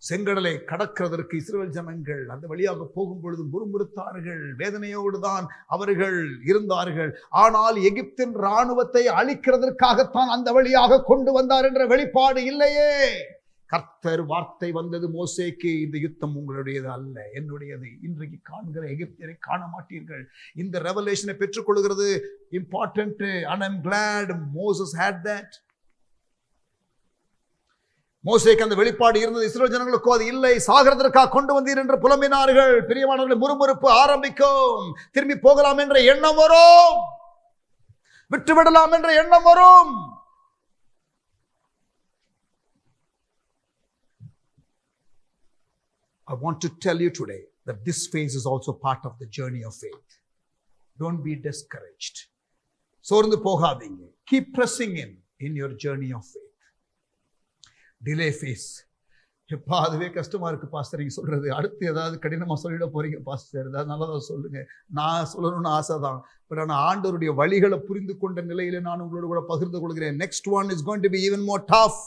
செங்கடலை கடக்கிறதற்கு இஸ்ரவேல் ஜனங்கள் அந்த வழியாக போகும் பொழுது முறுமுறுத்தார்கள், வேதனையோடு தான் அவர்கள் இருந்தார்கள். ஆனால் எகிப்தின் இராணுவத்தை அழிக்கிறதற்காகத்தான் அந்த வழியாக கொண்டு வந்தார் என்ற வெளிப்பாடு இல்லையே. கர்த்தர் வார்த்தை வந்தது மோசேக்கு, இந்த யுத்தம் உங்களுடையது அல்ல, என்னுடையது. இன்றைக்கு காண்கிற எகிப்தியரை காண மாட்டீர்கள். இந்த ரெவலேஷனை பெற்றுக்கொள்கிறது important. and I'm glad Moses had that. மோசேக்கு அந்த வெளிப்பாடு இருந்தது, இஸ்ரவேல் ஜனங்களுக்கோ அது இல்லை. சாகிறதற்காக கொண்டு வந்தீர் என்று புலம்பினார்கள். பிரியமானவர்களே, முறுமுறுப்பு ஆரம்பிக்கும். திரும்பி போகலாம் என்ற எண்ணம் வரும், விட்டுவிடலாம் என்ற எண்ணம் வரும். I want to tell you today that this phase is also part of the journey of faith. Don't be discouraged. சோர்ந்து போகாதீங்க. Keep pressing in your journey of faith. Delay phase. எப்பா அதுவே கஷ்டமா இருக்கு பாஸ்டர் நீங்க சொல்றது. அடுத்து ஏதாவது கடினமா சொல்லிட போறீங்க பாஸ்டர், ஏதாவது நல்லதா சொல்லுங்க. நான் சொல்லணும்னு ஆசை தான், பட் ஆனால் ஆண்டவருடைய வழிகளை புரிந்து கொண்ட நிலையில நான் உங்களோட கூட பகிர்ந்து கொள்கிறேன். Next one is going to be even more tough.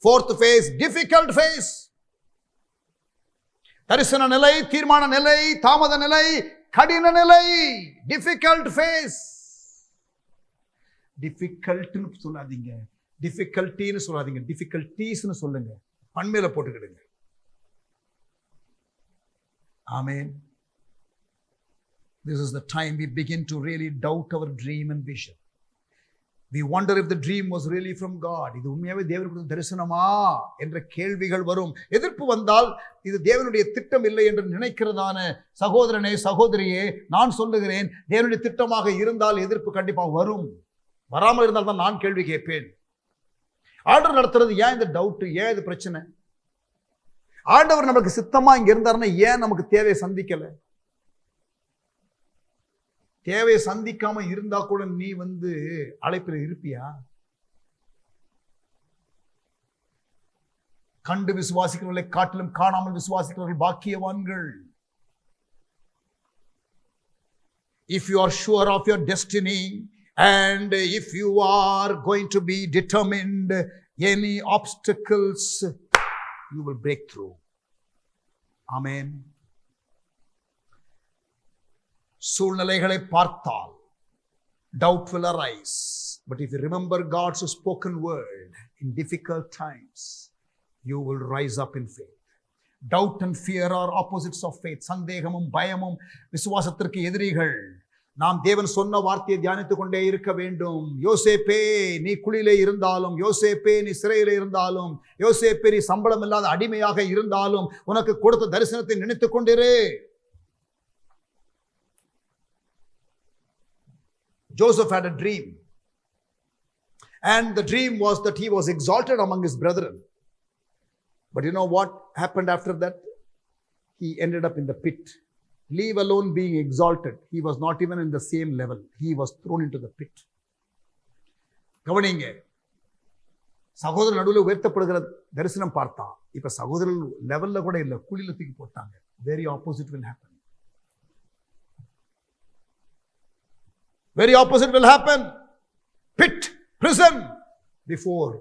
Fourth phase, difficult phase. தரிசன நிலை, தீர்மான நிலை, தாமத நிலை, கடின நிலை. Difficult phase. டிஃபிகல்ட்னு சொல்லாதீங்க, டிஃபிகல்ட்டின்னு சொல்லாதீங்க, டிஃபிகல்ட்டீஸ்னு சொல்லுங்க. பண்மையில போட்டுக்கிடுங்க. ஆமென். This is the time we begin to really doubt our dream and vision. We wonder if the dream was really from God. இது உண்மையாவே தேவனுடைய தரிசனமா என்ற கேள்விகள் வரும். எதிர்ப்பு வந்தால் இது தேவனுடைய திட்டம் இல்லை என்று நினைக்கிறதான சகோதரனே சகோதரியே, நான் சொல்லுகிறேன், தேவனுடைய திட்டமாக இருந்தால் எதிர்ப்பு கண்டிப்பாக வரும். வராமல் இருந்தால் தான் நான் கேள்வி கேட்பேன். ஆண்டவர் நடத்துறது ஏன் இந்த டவுட், ஏன் இது பிரச்சனை? ஆண்டவர் நமக்கு சித்தமா இங்க இருந்தாருன்னா ஏன் நமக்கு தேவையை சந்திக்கல? தேவையை சந்திக்காம இருந்தா கூட நீ அழைப்பில் இருப்பியா? கண்டு விசுவாசிக்கிறவர்களை காட்டிலும் காணாமல் விசுவாசிக்கிறவர்கள் பாக்கியவான்கள். If you are sure of your destiny and if you are going to be determined, any obstacles you will break through. Amen. சூழ்நிலைகளை பார்த்தால் doubt will arise. But if you remember God's spoken word in difficult times, you will rise up in faith. Doubt and fear are opposites of faith. சந்தேகமும் பயமும் விசுவாசத்திற்கு எதிரிகள். நாம் தேவன் சொன்ன வார்த்தையை தியானித்துக் கொண்டே இருக்க வேண்டும். யோசேப்பே நீ குழியிலே இருந்தாலும், யோசேப்பே நீ சிறையிலே இருந்தாலும், யோசேப்பே நீ சம்பளம் இல்லாத அடிமையாக இருந்தாலும், உனக்கு கொடுத்த தரிசனத்தை நினைத்துக் கொண்டிரு. Joseph had a dream, and the dream was that he was exalted among his brethren. But you know what happened after that? He ended up in the pit. Leave alone being exalted. He was not even in the same level. He was thrown into the pit. கவனிங்க, சகோதரர் நடுவில் உயர்த்தப்படுகிற தரிசனம் பார்த்தா இப்ப சகோதரர் லெவல்ல கூட இல்ல, குழியில தூக்கி போட்டாங்க. Very opposite will happen. Very opposite will happen. Pit, prison before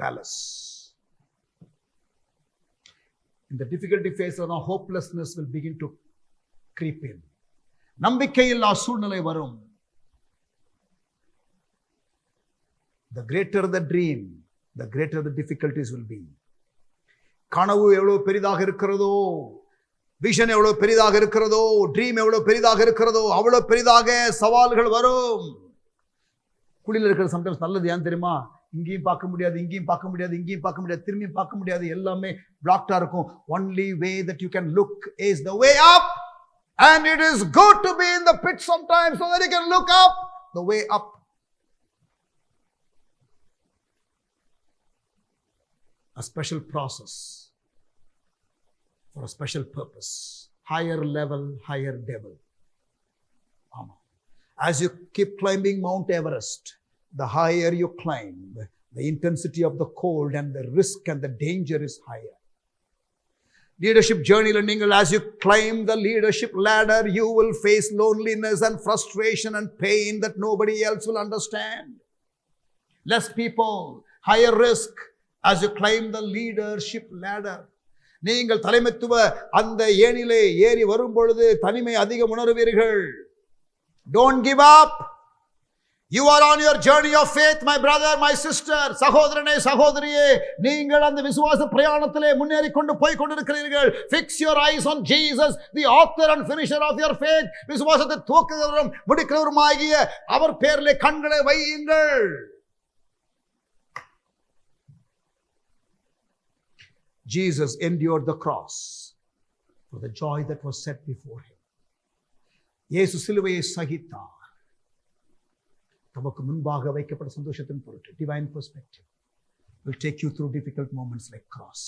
palace. In the difficulty phase, hopelessness will begin to creep in. நம்பிக்கையில்லா சூழ்நிலை வரும். The greater the dream, the greater the difficulties will be. கனவு எவ்வளவு பெரிதாக இருக்கிறதோ, vision எவ்வளவு பெரிதாக இருக்கிறதோ, ட்ரீம் எவ்வளவு பெரிதாக இருக்கிறதோ, அவ்வளவு பெரிதாக சவால்கள் வரும். குழியில் இருக்கிறது சம்டைம்ஸ் நல்லது. ஏன் தெரியுமா? இங்கேயும் பார்க்க முடியாது, இங்கேயும் பார்க்க முடியாது, இங்கேயும் பார்க்க முடியாது, திரும்பியும் பார்க்க முடியாது, எல்லாமே பிளாக்டா இருக்கும். Only way that you can look is the way up, and it is good to be in the pit sometimes so that you can look up, the way up. A special process for a special purpose. Higher level, higher devil. As you keep climbing Mount Everest, the higher you climb, the intensity of the cold and the risk and the danger is higher. Leadership journey learning, as you climb the leadership ladder, you will face loneliness and frustration and pain that nobody else will understand. Less people, higher risk as you climb the leadership ladder. நீங்கள் தலைமைத்துவ அந்த ஏணிலே ஏறி வரும் பொழுது தனிமை அதிகம் உணர்வீர்கள். Don't give up. You are on your journey of faith, my brother, my sister. சகோதரனே, சகோதரியே, நீங்கள் அந்த விசுவாச பிரயாணத்திலே முன்னேறி கொண்டு போய் கொண்டிருக்கிறீர்கள். Fix your eyes on Jesus, the author and finisher of your faith. விசுவாசத்தை துவக்குகிறவரும் முடிக்கிறவருமாகிய அவர் பேரிலே கண்களை வையுங்கள். Jesus endured the cross for the joy that was set before him. இயேசு சிலுவையை சகித்தார். நமக்கு முன்பாக வைக்கப்பட்ட சந்தோஷத்தின் பொருட்டு. Divine perspective will take you through difficult moments like cross.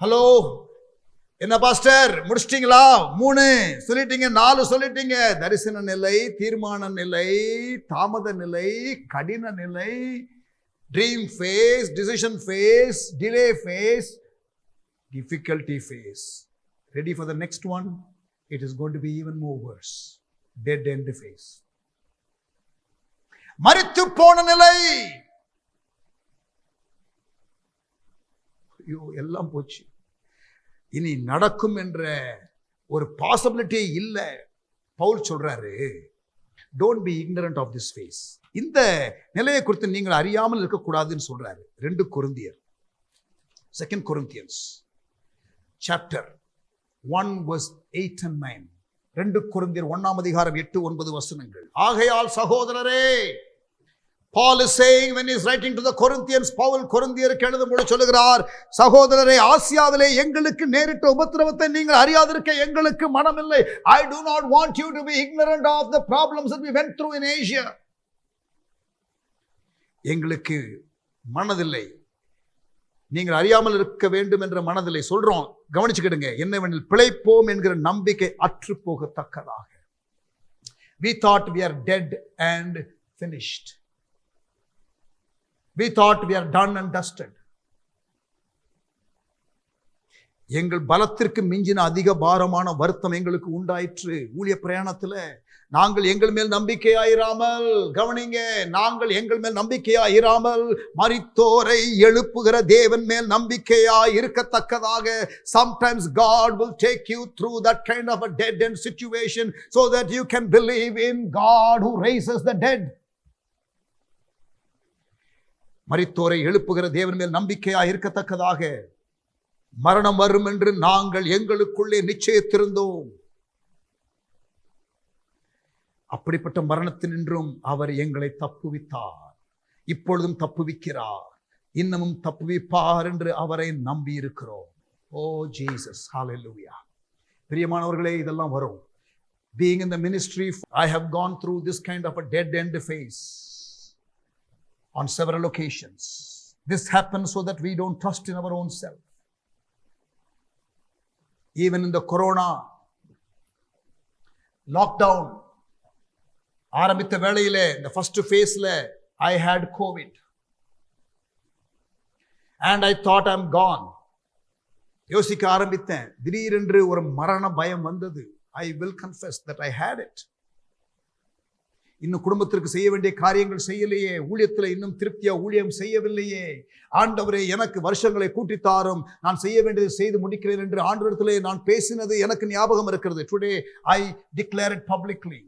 Hello, என்ன பாஸ்டர் முடிச்சிட்டீங்களா? 3 சொல்லிட்டீங்க, 4 சொல்லிட்டீங்க. தரிசன நிலை, தீர்மான நிலை, தாமத நிலை, கடின நிலை, dream phase, decision phase, delay phase, difficulty phase. Ready for the next one? It is going to be even more worse. Dead end phase. மரித்து போன நிலை. ஐயோ, எல்லாம் போச்சு, இனி நடக்கும் என்ற ஒரு பாசிபிலிட்டி இல்லை. பவுல் சொல்றாரு, don't be ignorant of this phase. இந்த நிலையை குறித்து நீங்கள் அறியாமல் இருக்கக்கூடாதுன்னு சொல்றாரு. 2 கொரிந்தியர், 2 Corinthians chapter 1 verse 8 and 9. 2 கொரிந்தியர் 1ஆம் அதிகாரம் 8-9 வசனங்கள். ஆகையால் சகோதரரே, Paul is saying when he is writing to the Corinthians, Pavul கொரிந்தியருக்கு எழுதும்போது சொல்லுகிறார், சகோதரரே, ஆசியாவிலே எங்களுக்கு நேரிட்ட உபத்திரவத்தை நீங்கள் அறியாதிருக்க எங்களுக்கு மனமில்லை. I do not want you to be ignorant of the problems that we went through in Asia. எங்களுக்கு மனதில்லை, நீங்கள் அறியாமல் இருக்க வேண்டும் என்ற மனதில்லை. சொல்றோம், கவனிச்சுக்கிடுங்க. என்னவெனில் பிழைப்போம் என்கிற நம்பிக்கை அற்று போகத்தக்கதாக. We thought we are dead and finished. We thought we are done and dusted. எங்கள் பலத்திற்கு மிஞ்சின அதிக பாரமான வருத்தம் எங்களுக்கு உண்டாயிற்று. ஊழிய பிரயாணத்துல நாங்கள் எங்கள் மேல் நம்பிக்கையாயிராமல், கவனிங்க, நாங்கள் எங்கள் மேல் நம்பிக்கையாயிராமல் மரித்தோரை எழுப்புகிற தேவன் மேல் நம்பிக்கையாய் இருக்கத்தக்கதாக sometimes God will take you through that kind of a dead end situation so that you can believe in God who raises the dead. மரித்தோரை எழுப்புகிற தேவன் மேல் நம்பிக்கையாய் இருக்கத்தக்கதாக மரணம் வரும் என்று நாங்கள் எங்களுக்குள்ளே நிச்சயித்திருந்தோம். அப்படிப்பட்ட மரணத்தினின்றும் அவர் எங்களை தப்புவித்தார். இப்பொழுதும் தப்புவிக்கிறார், இன்னமும் தப்புவிப்பார் என்று அவரை நம்பி இருக்கிறோம். ஓ ஜீசஸ், ஹalleluya. பிரியமானவர்களே, இதெல்லாம் வரும். Being in the ministry, I have gone through this kind of a dead end phase on several occasions. This happens so that we don't trust in our own self. Even in the corona lockdown ஆரம்பித்த வேளையிலே, இந்த first ஃபேஸ்ல I had COVID and I thought I'm gone. யோசிக்க ஆரம்பித்தேன். திடீரென்று ஒரு மரண பயம் வந்தது. I will confess that I had it. இன்னும் குடும்பத்திற்கு செய்ய வேண்டிய காரியங்கள் செய்யலையே, ஊழியத்தில் இன்னும் திருப்தியா ஊழியம் செய்யவில்லையே, ஆண்டவரே எனக்கு வருஷங்களை கூட்டித்தாரும், நான் செய்ய வேண்டியதை செய்து முடிக்கிறேன் என்று ஆண்டவரிடத்திலே நான் பேசினது எனக்கு ஞாபகம் இருக்கிறது. Today I declare it publicly.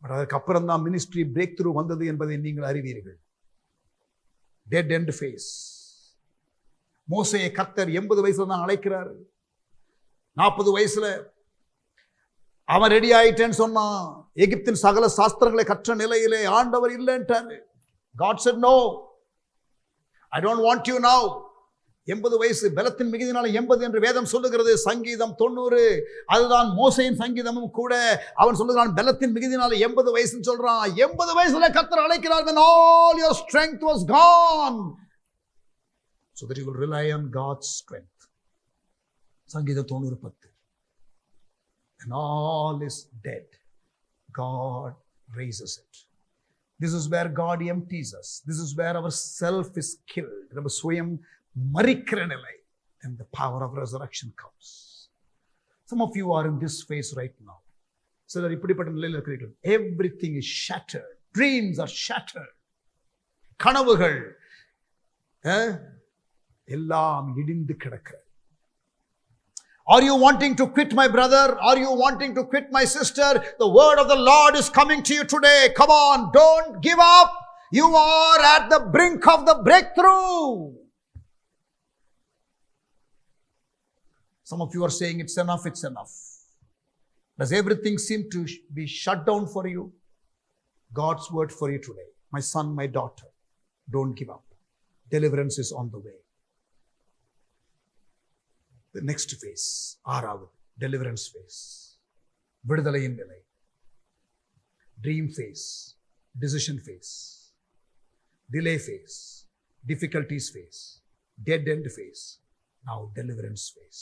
But அதற்கு அப்புறம் தான் மினிஸ்ட்ரி பிரேக் த்ரூ வந்தது என்பதை நீங்கள் அறிவீர்கள். Dead end phase. மோசேயை கர்த்தர் 80 வயசுல தான் அழைக்கிறார். 40 வயசுல அவன் ரெடி ஆயிட்டேன்னு சொன்னான். எகிப்தின் சகல சாஸ்திரங்களை கற்ற நிலையிலே ஆண்டவர் இல்லைன்ட்டாரு. God said no, I don't want you now. 80 வயசு, பலத்தின் மிகுதினால 80 என்று வேதம் சொல்லுகிறது. சங்கீதம் 90, அதுதான் மோசேயின் சங்கீதமும் கூட. அவன் சொல்லுகிறான் பலத்தின் மிகுதினால 80 வயசுன்னு சொல்றான். 80 வயசுல கர்த்தர் அழைக்கிறார். When all your strength was gone, so that you will rely on God's strength. சங்கீதம் 90:10. And all is dead, God raises it. This is where God empties us. This is where our self is killed. நம்ம சுயம் மரிக்கிற நிலை. And the power of resurrection comes. Some of you are in this phase right now. சிலர் இப்படிப்பட்ட நிலையில் இருக்கிறீர்கள். Everything is shattered. Dreams are shattered. கனவுகள் எல்லாம் இடிந்து கிடக்கிறது. Are you wanting to quit, my brother? Are you wanting to quit, my sister? The word of the Lord is coming to you today. Come on, don't give up. You are at the brink of the breakthrough. Some of you are saying it's enough, it's enough. Does everything seem to be shut down for you? God's word for you today. My son, my daughter, don't give up. Deliverance is on the way. The next phase, ஆறாவது deliverance phase. விடுதலையின் நிலை. Dream phase, decision phase, delay phase, difficulties phase, dead end phase, now deliverance phase.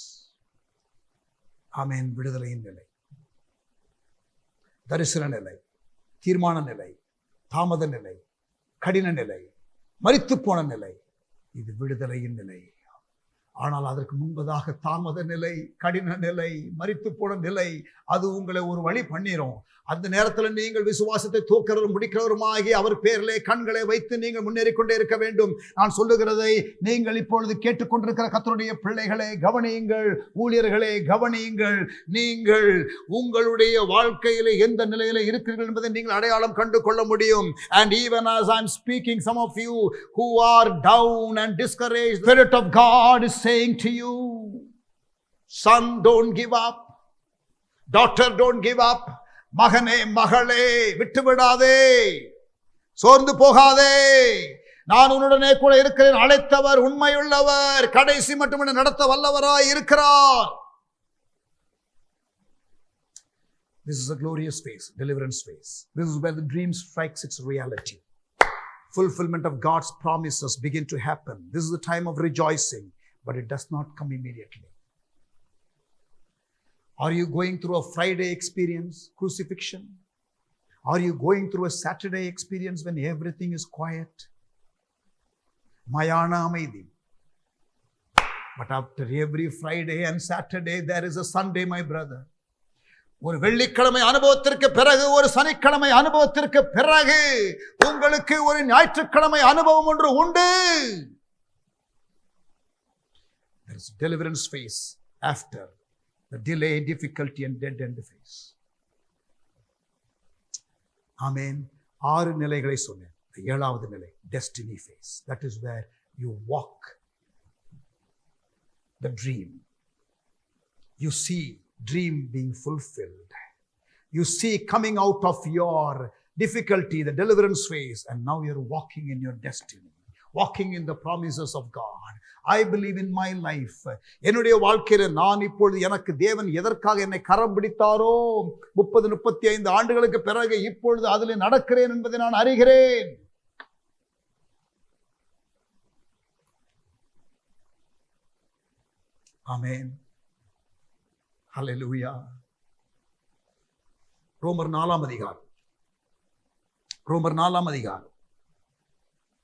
ஆமென். விடுதலையின் நிலை, தரிசன நிலை, தீர்மான நிலை, தாமத நிலை, கடின நிலை, மரித்து போன நிலை, இது விடுதலையின் நிலை. ஆனால் அதற்கு முன்பதாக தாமத நிலை, கடின நிலை, மரித்து போன நிலை, அது உங்களை ஒரு வழி பண்ணிரும். அந்த நேரத்தில் நீங்கள் விசுவாசத்தை தூக்கிறவரும் முடிக்கிறவருமாகி அவர் பேரிலே கண்களை வைத்து நீங்கள் முன்னேறிக்கொண்டே இருக்க வேண்டும். நான் சொல்லுகிறதை நீங்கள் இப்பொழுது கேட்டுக்கொண்டிருக்கிற கர்த்தருடைய பிள்ளைகளே கவனியுங்கள், ஊழியர்களே கவனியுங்கள். நீங்கள் உங்களுடைய வாழ்க்கையிலே எந்த நிலையில இருக்கிறீர்கள் என்பதை நீங்கள் அடையாளம் கண்டு கொள்ள முடியும். And even as I'm speaking, some of you who are down and discouraged, the Spirit of God is saying to you, son, don't give up. Daughter, don't give up. மகனே, மகளே, விட்டு விடாதே, சோர்ந்து போகாதே. நான் உன்னுடனே கூட இருக்கிறேன். அழைத்தவர் உண்மையுள்ளவர், கடைசி மட்டும் நடத்த வல்லவராய் இருக்கிறார். This is a glorious phase, deliverance phase. This is where the dream strikes its reality. Fulfillment of God's promises begin to happen. This is the time of rejoicing, but it does not come immediately. Are you going through a Friday experience, crucifixion? Are you going through a Saturday experience when everything is quiet? மயான அமைதி. But after every Friday and Saturday, there is a Sunday, my brother. ஒரு வெள்ளிக்கிழமை அனுபவத்திற்கு பிறகு, ஒரு சனிக்கிழமை அனுபவத்திற்கு பிறகு உங்களுக்கு ஒரு ஞாயிற்றுக்கிழமை அனுபவம் ஒன்று உண்டு. There is deliverance phase after the delay, difficulty and dead end phase. ஆமென். 6 நிலைகளை சொன்னேன். 7வது நிலை destiny phase. That is where you walk the dream. You see dream being fulfilled. You see coming out of your difficulty, the deliverance phase, and now you're walking in your destiny, walking in the promises of God. I believe in my life. என்னுடைய வாழ்க்கையில நான் இப்பொழுது எனக்கு தேவன் எதற்காக என்னை கரம் பிடித்தாரோ 30-35 ஆண்டுகளுக்கு பிறகு இப்பொழுது அதில் நடக்கிறேன் என்பதை நான் அறிகிறேன். ஆமென். ஹல்லேலூயா. ரோமர் 4ஆம் அதிகாரம்.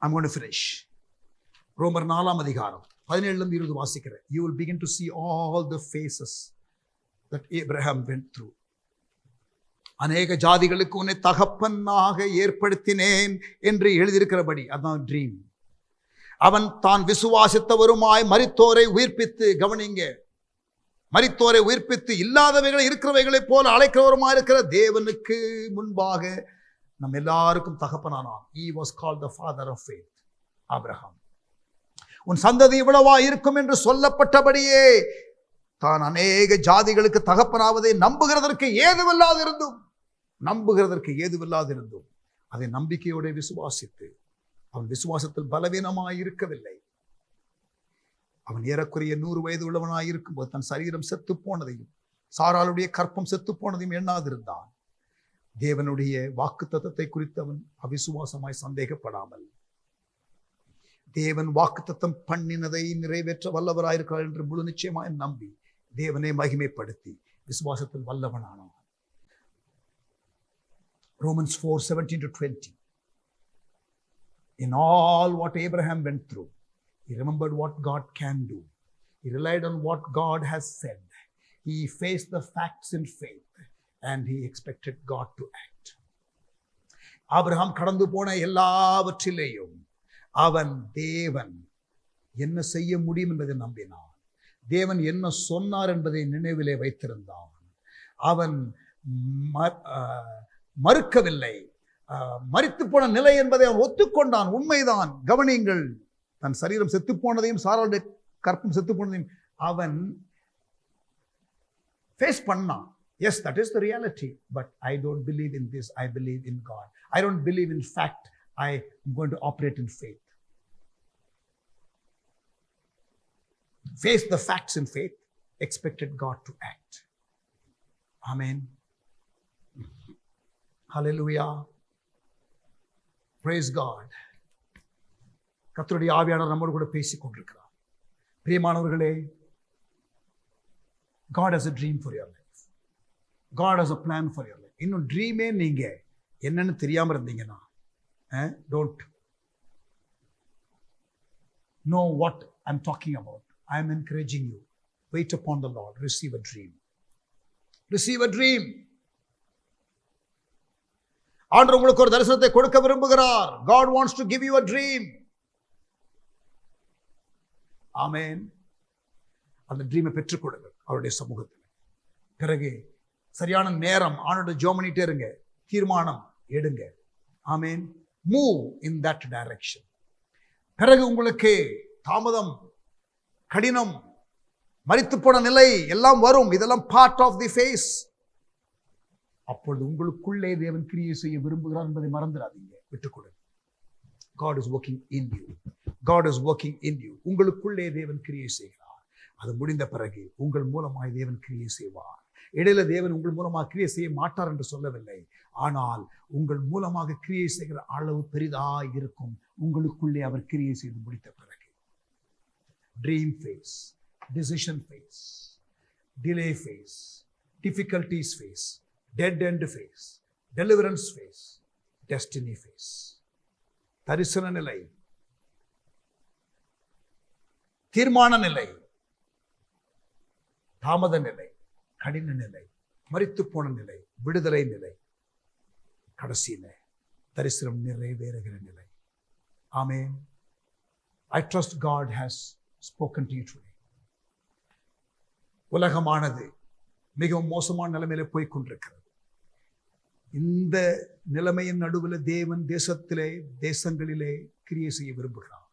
I'm going to finish. ரோமர் 4ஆம் அதிகாரம் 17-20 வாசிக்கிறேன். You will begin to see all the phases that Abraham went through. அநேக ஜாதிகளுக்கு உன்னை தகப்பனாக ஏற்படுத்தினேன் என்று எழுதியிருக்கிறபடி, அதான் ட்ரீம். அவன் தான் விசுவாசித்தவருமாய் மரித்தோரை உயிர்ப்பித்து, கவனிங்க, மரித்தோரை உயிர்ப்பித்து இல்லாதவைகளை இருக்கிறவைகளைப் போல அழைக்கிறவருமாய் இருக்கிற தேவனுக்கு முன்பாக நம் எல்லாருக்கும் தகப்பனானான். He was called the father of faith, Abraham. உன் சந்ததி இவ்வளவா இருக்கும் என்று சொல்லப்பட்டபடியே தான் அநேக ஜாதிகளுக்கு தகப்பனாவதை நம்புகிறதற்கு ஏதுவில்லாதிருந்தும் அதை நம்பிக்கையோட விசுவாசித்து, அவன் விசுவாசத்தில் பலவீனமாய் இருக்கவில்லை. அவன் ஏறக்குறைய 100 வயது உள்ளவனாய் இருக்கும்போது தன் சரீரம் செத்து போனதையும் சாராளுடைய கற்பம் செத்து போனதையும் எண்ணாதிருந்தான். தேவனுடைய வாக்குத்தத்தத்தை குறித்து அவன் அவிசுவாசமாய் சந்தேகப்படாமல், தேவன் வாக்குத்தத்தம் பண்ணினதை நிறைவேற்ற வல்லவராயிருக்கிறார் என்று முழு நிச்சயமாய் நம்பி தேவனை மகிமைப்படுத்தி விசுவாசத்தில் வல்லவனானான். Romans 4:17-20. In all what Abraham went through, he remembered what God can do. He relied on what God has said. He faced the facts in faith and he expected God to act. Abraham கடந்து போன எல்லாவற்றிலேயும் அவன் தேவன் என்ன செய்ய முடியும் என்பதை நம்பினான். தேவன் என்ன சொன்னார் என்பதை நினைவிலே வைத்திருந்தான். அவன் மறுக்கவில்லை. மரித்து போன நிலை என்பதை அவன் ஒத்துக்கொண்டான். உண்மைதான். கவனியுங்கள், தன் சரீரம் செத்து போனதையும் சாராளுடைய கற்பம் செத்து போனதையும் அவன் ஃபேஸ் பண்ணான். Yes, that is the reality, but I don't believe in this. I believe in God. I don't believe in fact. I am going to operate in faith. Face the facts in faith, expected God to act. Amen. Hallelujah. Praise God. கர்த்தருடைய ஆவியானவர் நம்மோடு கூட பேசிக் கொண்டிருக்கிறார். பிரியமானவர்களே, God has a dream for your life. God has a plan for your life. இன்னும் ட்ரீமே நீங்க என்னன்னு தெரியாம இருந்தீங்கன்னா, don't know what I'm talking about. I am encouraging you. Wait upon the Lord. Receive a dream. Receive a dream. ஆண்டவர் உங்களுக்கு ஒரு தரிசனத்தை கொடுக்க விரும்புகிறார். God wants to give you a dream. ஆமென். அந்த ட்ரீமை பெற்றுக் கொடுங்கள் அவருடைய சமூகத்தில். பிறகு சரியான நேரம் ஆண்டவரை ஜெபம் பண்ணிட்டே இருங்க. தீர்மானம் எடுங்க. ஆமென். Move in that direction. பிறகு உங்களுக்கு தாமதம், கடினம், மரித்து போன நிலை எல்லாம் வரும். இதெல்லாம் பார்ட் ஆஃப் தி ஃபேஸ். அப்பொழுது உங்களுக்குள்ளே தேவன் கிரியை செய்ய விரும்புகிறார் என்பதை மறந்துடாதீங்க. விட்டுக் கொடுங்க. God is working in you. God is working in you. உங்களுக்குள்ளே தேவன் கிரியை செய்கிறார். அது முடிந்த பிறகு உங்கள் மூலமாய் தேவன் கிரியை செய்வார். இடையில தேவன் உங்கள் மூலமாக கிரியை செய்ய மாட்டார் என்று சொல்லவில்லை. ஆனால் உங்கள் மூலமாக கிரியை செய்கிற அளவு பெரிதாக இருக்கும். உங்களுக்குள்ளே அவர் கிரியை செய்து முடித்த பிறகு dream phase, decision phase, delay phase, difficulties phase, dead end phase, deliverance phase, destiny phase, தரிசன நிலை, தீர்மான நிலை, தாமத நிலை, கடின நிலை, மரித்து போன நிலை, விடுதலை நிலை, கடைசியில தரிசனம் நிறைவேறுகிற நிலை. ஆமென். I trust God has spoken to you today. உலகமானது மிகவும் மோசமான நிலைமையில போய் கொண்டிருக்கிறது. இந்த நிலைமையின் நடுவில் தேவன் தேசங்களிலே கிரியை செய்ய விரும்புகிறார்.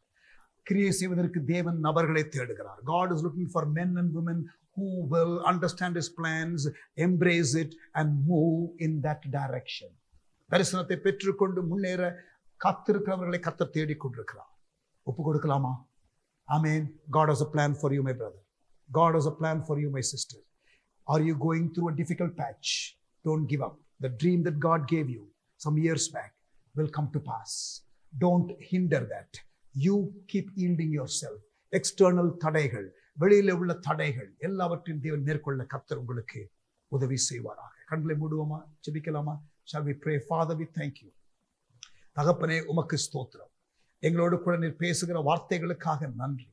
கிரியை செய்வதற்கு தேவன் நபர்களை தேடுகிறார். God is looking for men and women who will understand his plans, embrace it and move in that direction. தரிசனத்தை பெற்றுக்கொண்டு முன்னேற காத்திருக்கிறவர்களை கர்த்தர் தேடிக் கொண்டிருக்கிறார். ஒப்பு கொடுக்கலாமா? Amen. God has a plan for you, my brother. God has a plan for you, my sister. Are you going through a difficult patch? Don't give up. The dream that God gave you some years back will come to pass. Don't hinder that. You keep yielding yourself. External தடைகள், வெளியில உள்ள தடைகள் எல்லாவற்றையும் தேவன் மேற்கொள்ள கர்த்தர் உங்களுக்கு உதவி செய்வாராக. கண்களை மூடுவோமா? ஜெபிக்கலாமா? Shall we pray? Father, we thank you. தகப்பனே, உமக்கு ஸ்தோத்திரம். எங்களோடு கூட நீர் பேசுகிற வார்த்தைகளுக்காக நன்றி.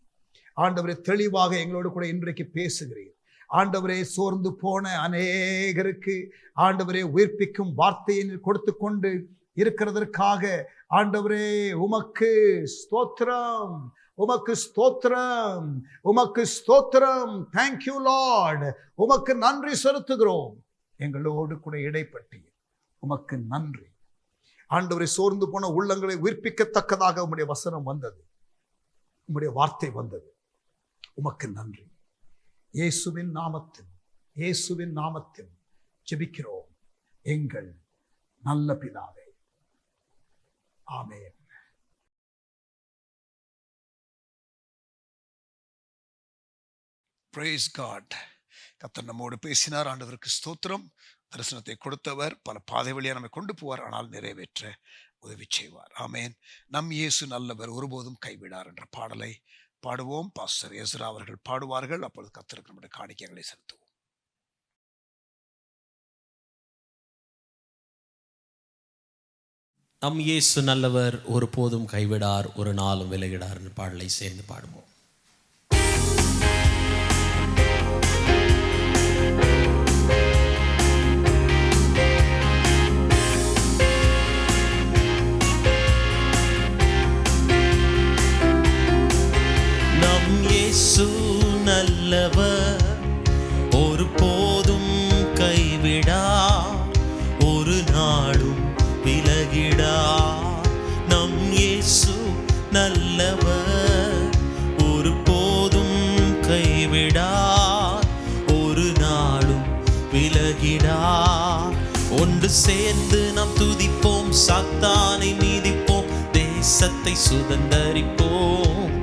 ஆண்டவரே, தெளிவாக எங்களோடு கூட இன்றைக்கு பேசுகிறீர். ஆண்டவரே, சோர்ந்து போன அநேகருக்கு ஆண்டவரே உயிர்ப்பிக்கும் வார்த்தையை நீர் கொடுத்து கொண்டு இருக்கிறதற்காக ஆண்டவரே உமக்கு ஸ்தோத்திரம், உமக்கு ஸ்தோத்திரம், உமக்கு ஸ்தோத்திரம். Thank you Lord. உமக்கு நன்றி செலுத்துகிறோம். எங்களோடு கூட இடைப்பட்டு உமக்கு நன்றி. ஆண்டவரை, சோர்ந்து போன உள்ளங்களை உயிர்ப்பிக்கத்தக்கதாக உம்முடைய வசனம் வந்தது, உம்முடைய வார்த்தை வந்தது. உமக்கு நன்றி. இயேசுவின் நாமத்தில் ஜெபிக்கிறோம் எங்கள் நல்ல பிதாவே. ஆமென்.
Praise God. கர்த்தர் நம்மோடு பேசினார். ஆண்டவருக்கு ஸ்தோத்திரம். தரிசனத்தை கொடுத்தவர் பல பாதை வழியா நம்மை கொண்டு போவார், ஆனால் நிறைவேற்ற உதவி செய்வார். ஆமேன். நம் இயேசு நல்லவர், ஒருபோதும் கைவிடார் என்ற பாடலை பாடுவோம். பாஸ்டர் எஸ்ரா அவர்கள் பாடுவார்கள். அப்பொழுது கர்த்தருக்கு நம்முடைய காணிக்கைகளை செலுத்துவோம்.
நம் இயேசு நல்லவர், ஒருபோதும் கைவிடார், ஒரு நாளும் விலகிடார் என்ற பாடலை சேர்ந்து பாடுவோம். நல்லவர், ஒருபோதும் கைவிடார், ஒரு நாளும் விலகிடார். நம் இயேசு நல்லவர், ஒருபோதும் கைவிடார், ஒரு நாளும் விலகிடார். ஒன்று சேர்ந்து நாம் துதிப்போம், சாத்தானை மீதிப்போம், தேசத்தை சுதந்தரிப்போம்.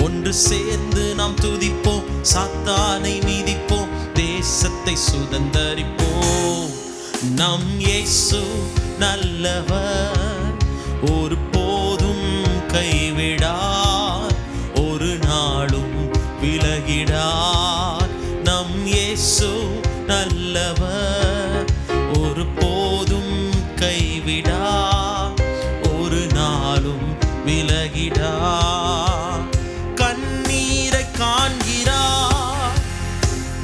ஒன்று சேர்ந்து நாம் துதிப்போம், சாத்தானை மீதிப்போம், தேசத்தை சுதந்தரிப்போம். நம் இயேசு நல்லவர், ஒருபோதும் கைவிடார், ஒரு நாளும் விலகிடார். நம் இயேசு நல்லவர், ஒருபோதும் கைவிடார், ஒரு நாளும் விலகிடார். காண்கிறார்,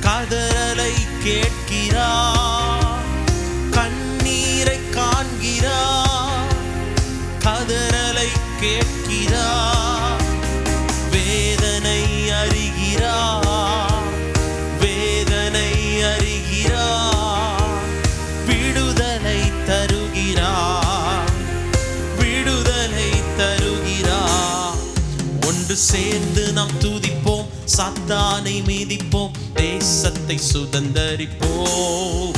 கதறலை கேட்கிறார். கண்ணீரை காண்கிறார், கதறலை கேட்கிறார். வேதனை அறிகிறார், வேதனை அறிகிறார். விடுதலை தருகிறார், விடுதலை தருகிறார். ஒன்று சேர்ந்து நாம் துதிப்போம், சாத்தானை மீதிப்போம், தேசத்தை சுதந்தரிப்போம்.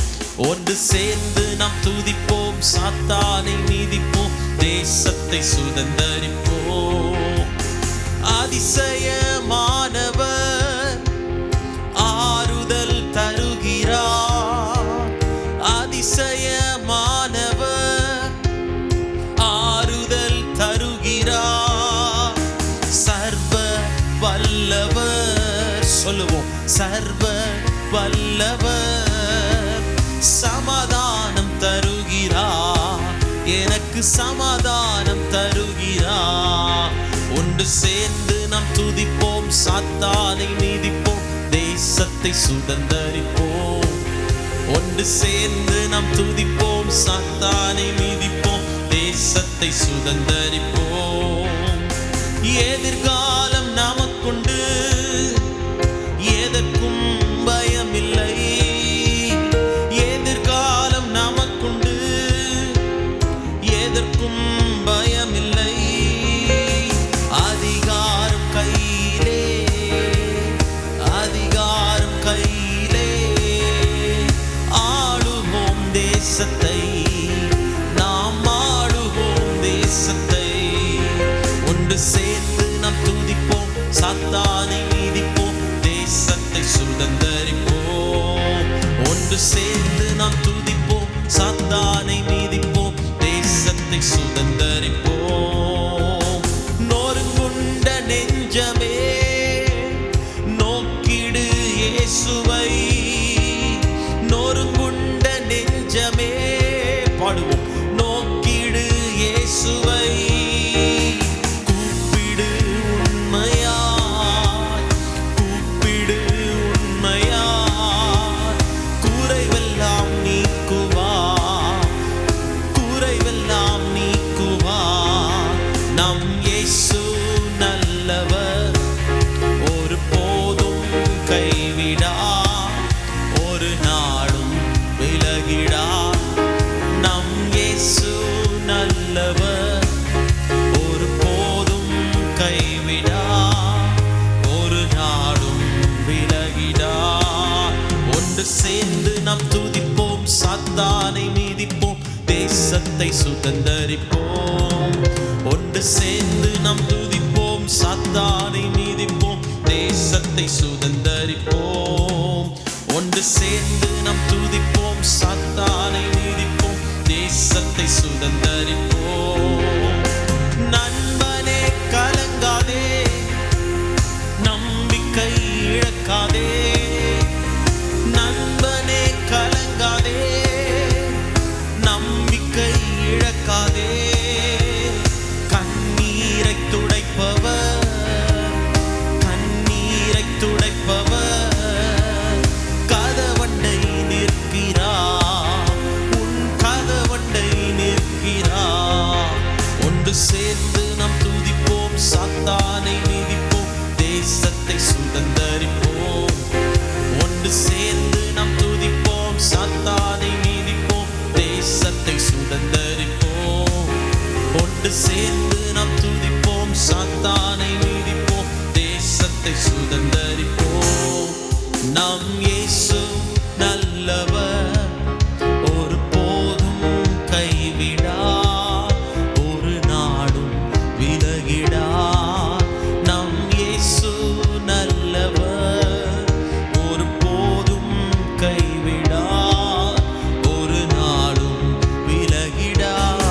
ஒன்று சேர்ந்து நாம் துதிப்போம், சாத்தானை மீதிப்போம், தேசத்தை சுதந்தரிப்போம். அதிசயமானவர் ஆறுதல் தருகிறார், அதிசயமானவர் ஆறுதல் தருகிறார். சர்வ வல்லவர், சொல்லுவோம், சர்வ வல்லவர் சமாதானம் தருகிறார், எனக்கு சமாதானம் தருகிறார். ஒன்று சேர்ந்து நாம் துதிப்போம், சாத்தானை மீதிப்போம், தேசத்தை
தேசத்தை சுதந்தரிப்போம். ஒன்று சேர்ந்து நாம் துதிப்போம், சாத்தானை மீதிப்போம், தேசத்தை சுதந்தரிப்போம். எதிர்காலம் நமக்குண்டு, எதற்கும் பயமில்லை. எதிர்காலம் நமக்குண்டு, எதற்கும் பயமில்லை. அதிகாரம் கையிலே, அதிகாரம் கையிலே, ஆளுவோம் தேசத்தை, நாம் ஆளுவோம் தேசத்தை. ஒன்று சேர்ந்து நாம் துதிப்போம், சாத்தானை மீதிப்போம், தேசத்தை சுதந்தரிப்போம். ஒன்று சேர்ந்து நாம் துதிப்போம், சாத்தானை மீதிப்போம், தேசத்தை சுதந்தரிப்போம். நொறுங்குண்ட நெஞ்சமே நோக்கிடு இயேசுவை, நொறுங்குண்ட நெஞ்சமே பாடுவோம், நோக்கிடு இயேசுவை. கூப்பிடு உண்மையாய், கூப்பிடு உண்மையாய், குறைவெல்லாம் நீக்குவார், குறைவெல்லாம் நீக்குவார். நம் இயேசு நல்லவர், ஒரு போதும் கைவிடார், ஒரு நாளும் விலகிடார். நம் இயேசு நல்லவர், ஒரு போதும் கைவிடார், ஒரு நாளும் விலகிடார். ஒன்று சேர்ந்து நாம் துதிப்போம், சாத்தானை மீதிப்போம், தேசத்தை சுதந்தரிப்போம். ஒன்று சேர்ந்து நாம் துதிப்போம், சாத்தானை மீதிப்போம், தேசத்தை சுதந்தரிப்போம். ஒன்று சேர்ந்து நாம் துதிப்போம், சாத்தானை மீதிப்போம், தேசத்தை சுதந்தரிப்போம். நண்பனே கலங்காதே, நம்பிக்கை இழக்காதே. நண்பனே கலங்காதே, நம்பிக்கை இழக்காதே. கண்ணீரை துடைப்பவர், கண்ணீரை துடைப்பவர், கதவண்டை நிற்கிறார், உன் கதவண்டை நிற்கிறார். ஒன்று சேர்ந்து நாம் துதிப்போம், சாத்தானை மீதிப்போம், தேசத்தை சுதந்தரிப்போம். ஒன்று சேர்ந்து நாம் துதிப்போம், சாத்தானை மீதிப்போம், தேசத்தை சுதந்தரிப்போம். ஒன்று சேர்ந்து நாம் துதிப்போம், சாத்தானை மீதிப்போம், தேசத்தை சுதந்தரிப்போம். நம் இயேசு நல்லவர், ஒரு போதும் கைவிடார், ஒரு நாடும் விலகிடார். நம் இயேசு நல்லவர், ஒரு போதும் கைவிடார், ஒரு நாளும் விலகிடார்.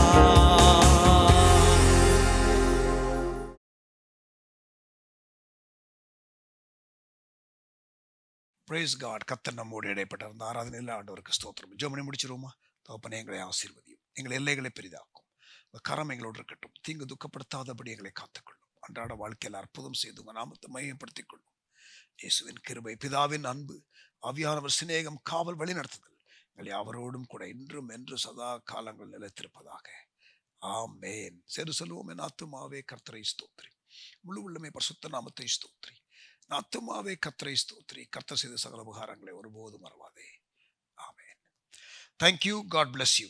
Praise God. கர்த்தர் நம்மோடு இடைப்பட்டார். அந்த ஆராதனையில் ஆண்டவருக்கு ஸ்தோத்திரம். ஜெபம் முடிச்சிருவோமா? தகப்பனே, எங்களை ஆசீர்வதியும், எங்கள் எல்லைகளை பெரிதாக்கும், உங்க கரம் எங்களோடு இருக்கட்டும், தீங்கு துக்கப்படுத்தாதபடி எங்களை காத்துக்கொள்ளும். அன்றாட வாழ்க்கையில் அற்புதம் செய்து உங்க நாமத்தை மையப்படுத்திக் கொள்ளும். இயேசுவின் கிருபை, பிதாவின் அன்பு, ஆவியானவர் சிநேகம், காவல் வழி நடத்துதல் எங்கள் யாவரோடும் கூட இன்றும் என்று சதா காலங்கள் நிலைத்திருப்பதாக. ஆமென். சரி சொல்லுவோம். என் ஆத்துமாவே கர்த்தரை ஸ்தோத்திரி, முழு உள்ளமே பரிசுத்த நாமத்தை ஸ்தோத்திரி. என் ஆத்துமாவே கர்த்தரை ஸ்தோத்திரி, கர்த்தர் செய்த சகல உபகாரங்களை ஒருபோதும் மறவாதே. ஆமென். Thank you. God bless you.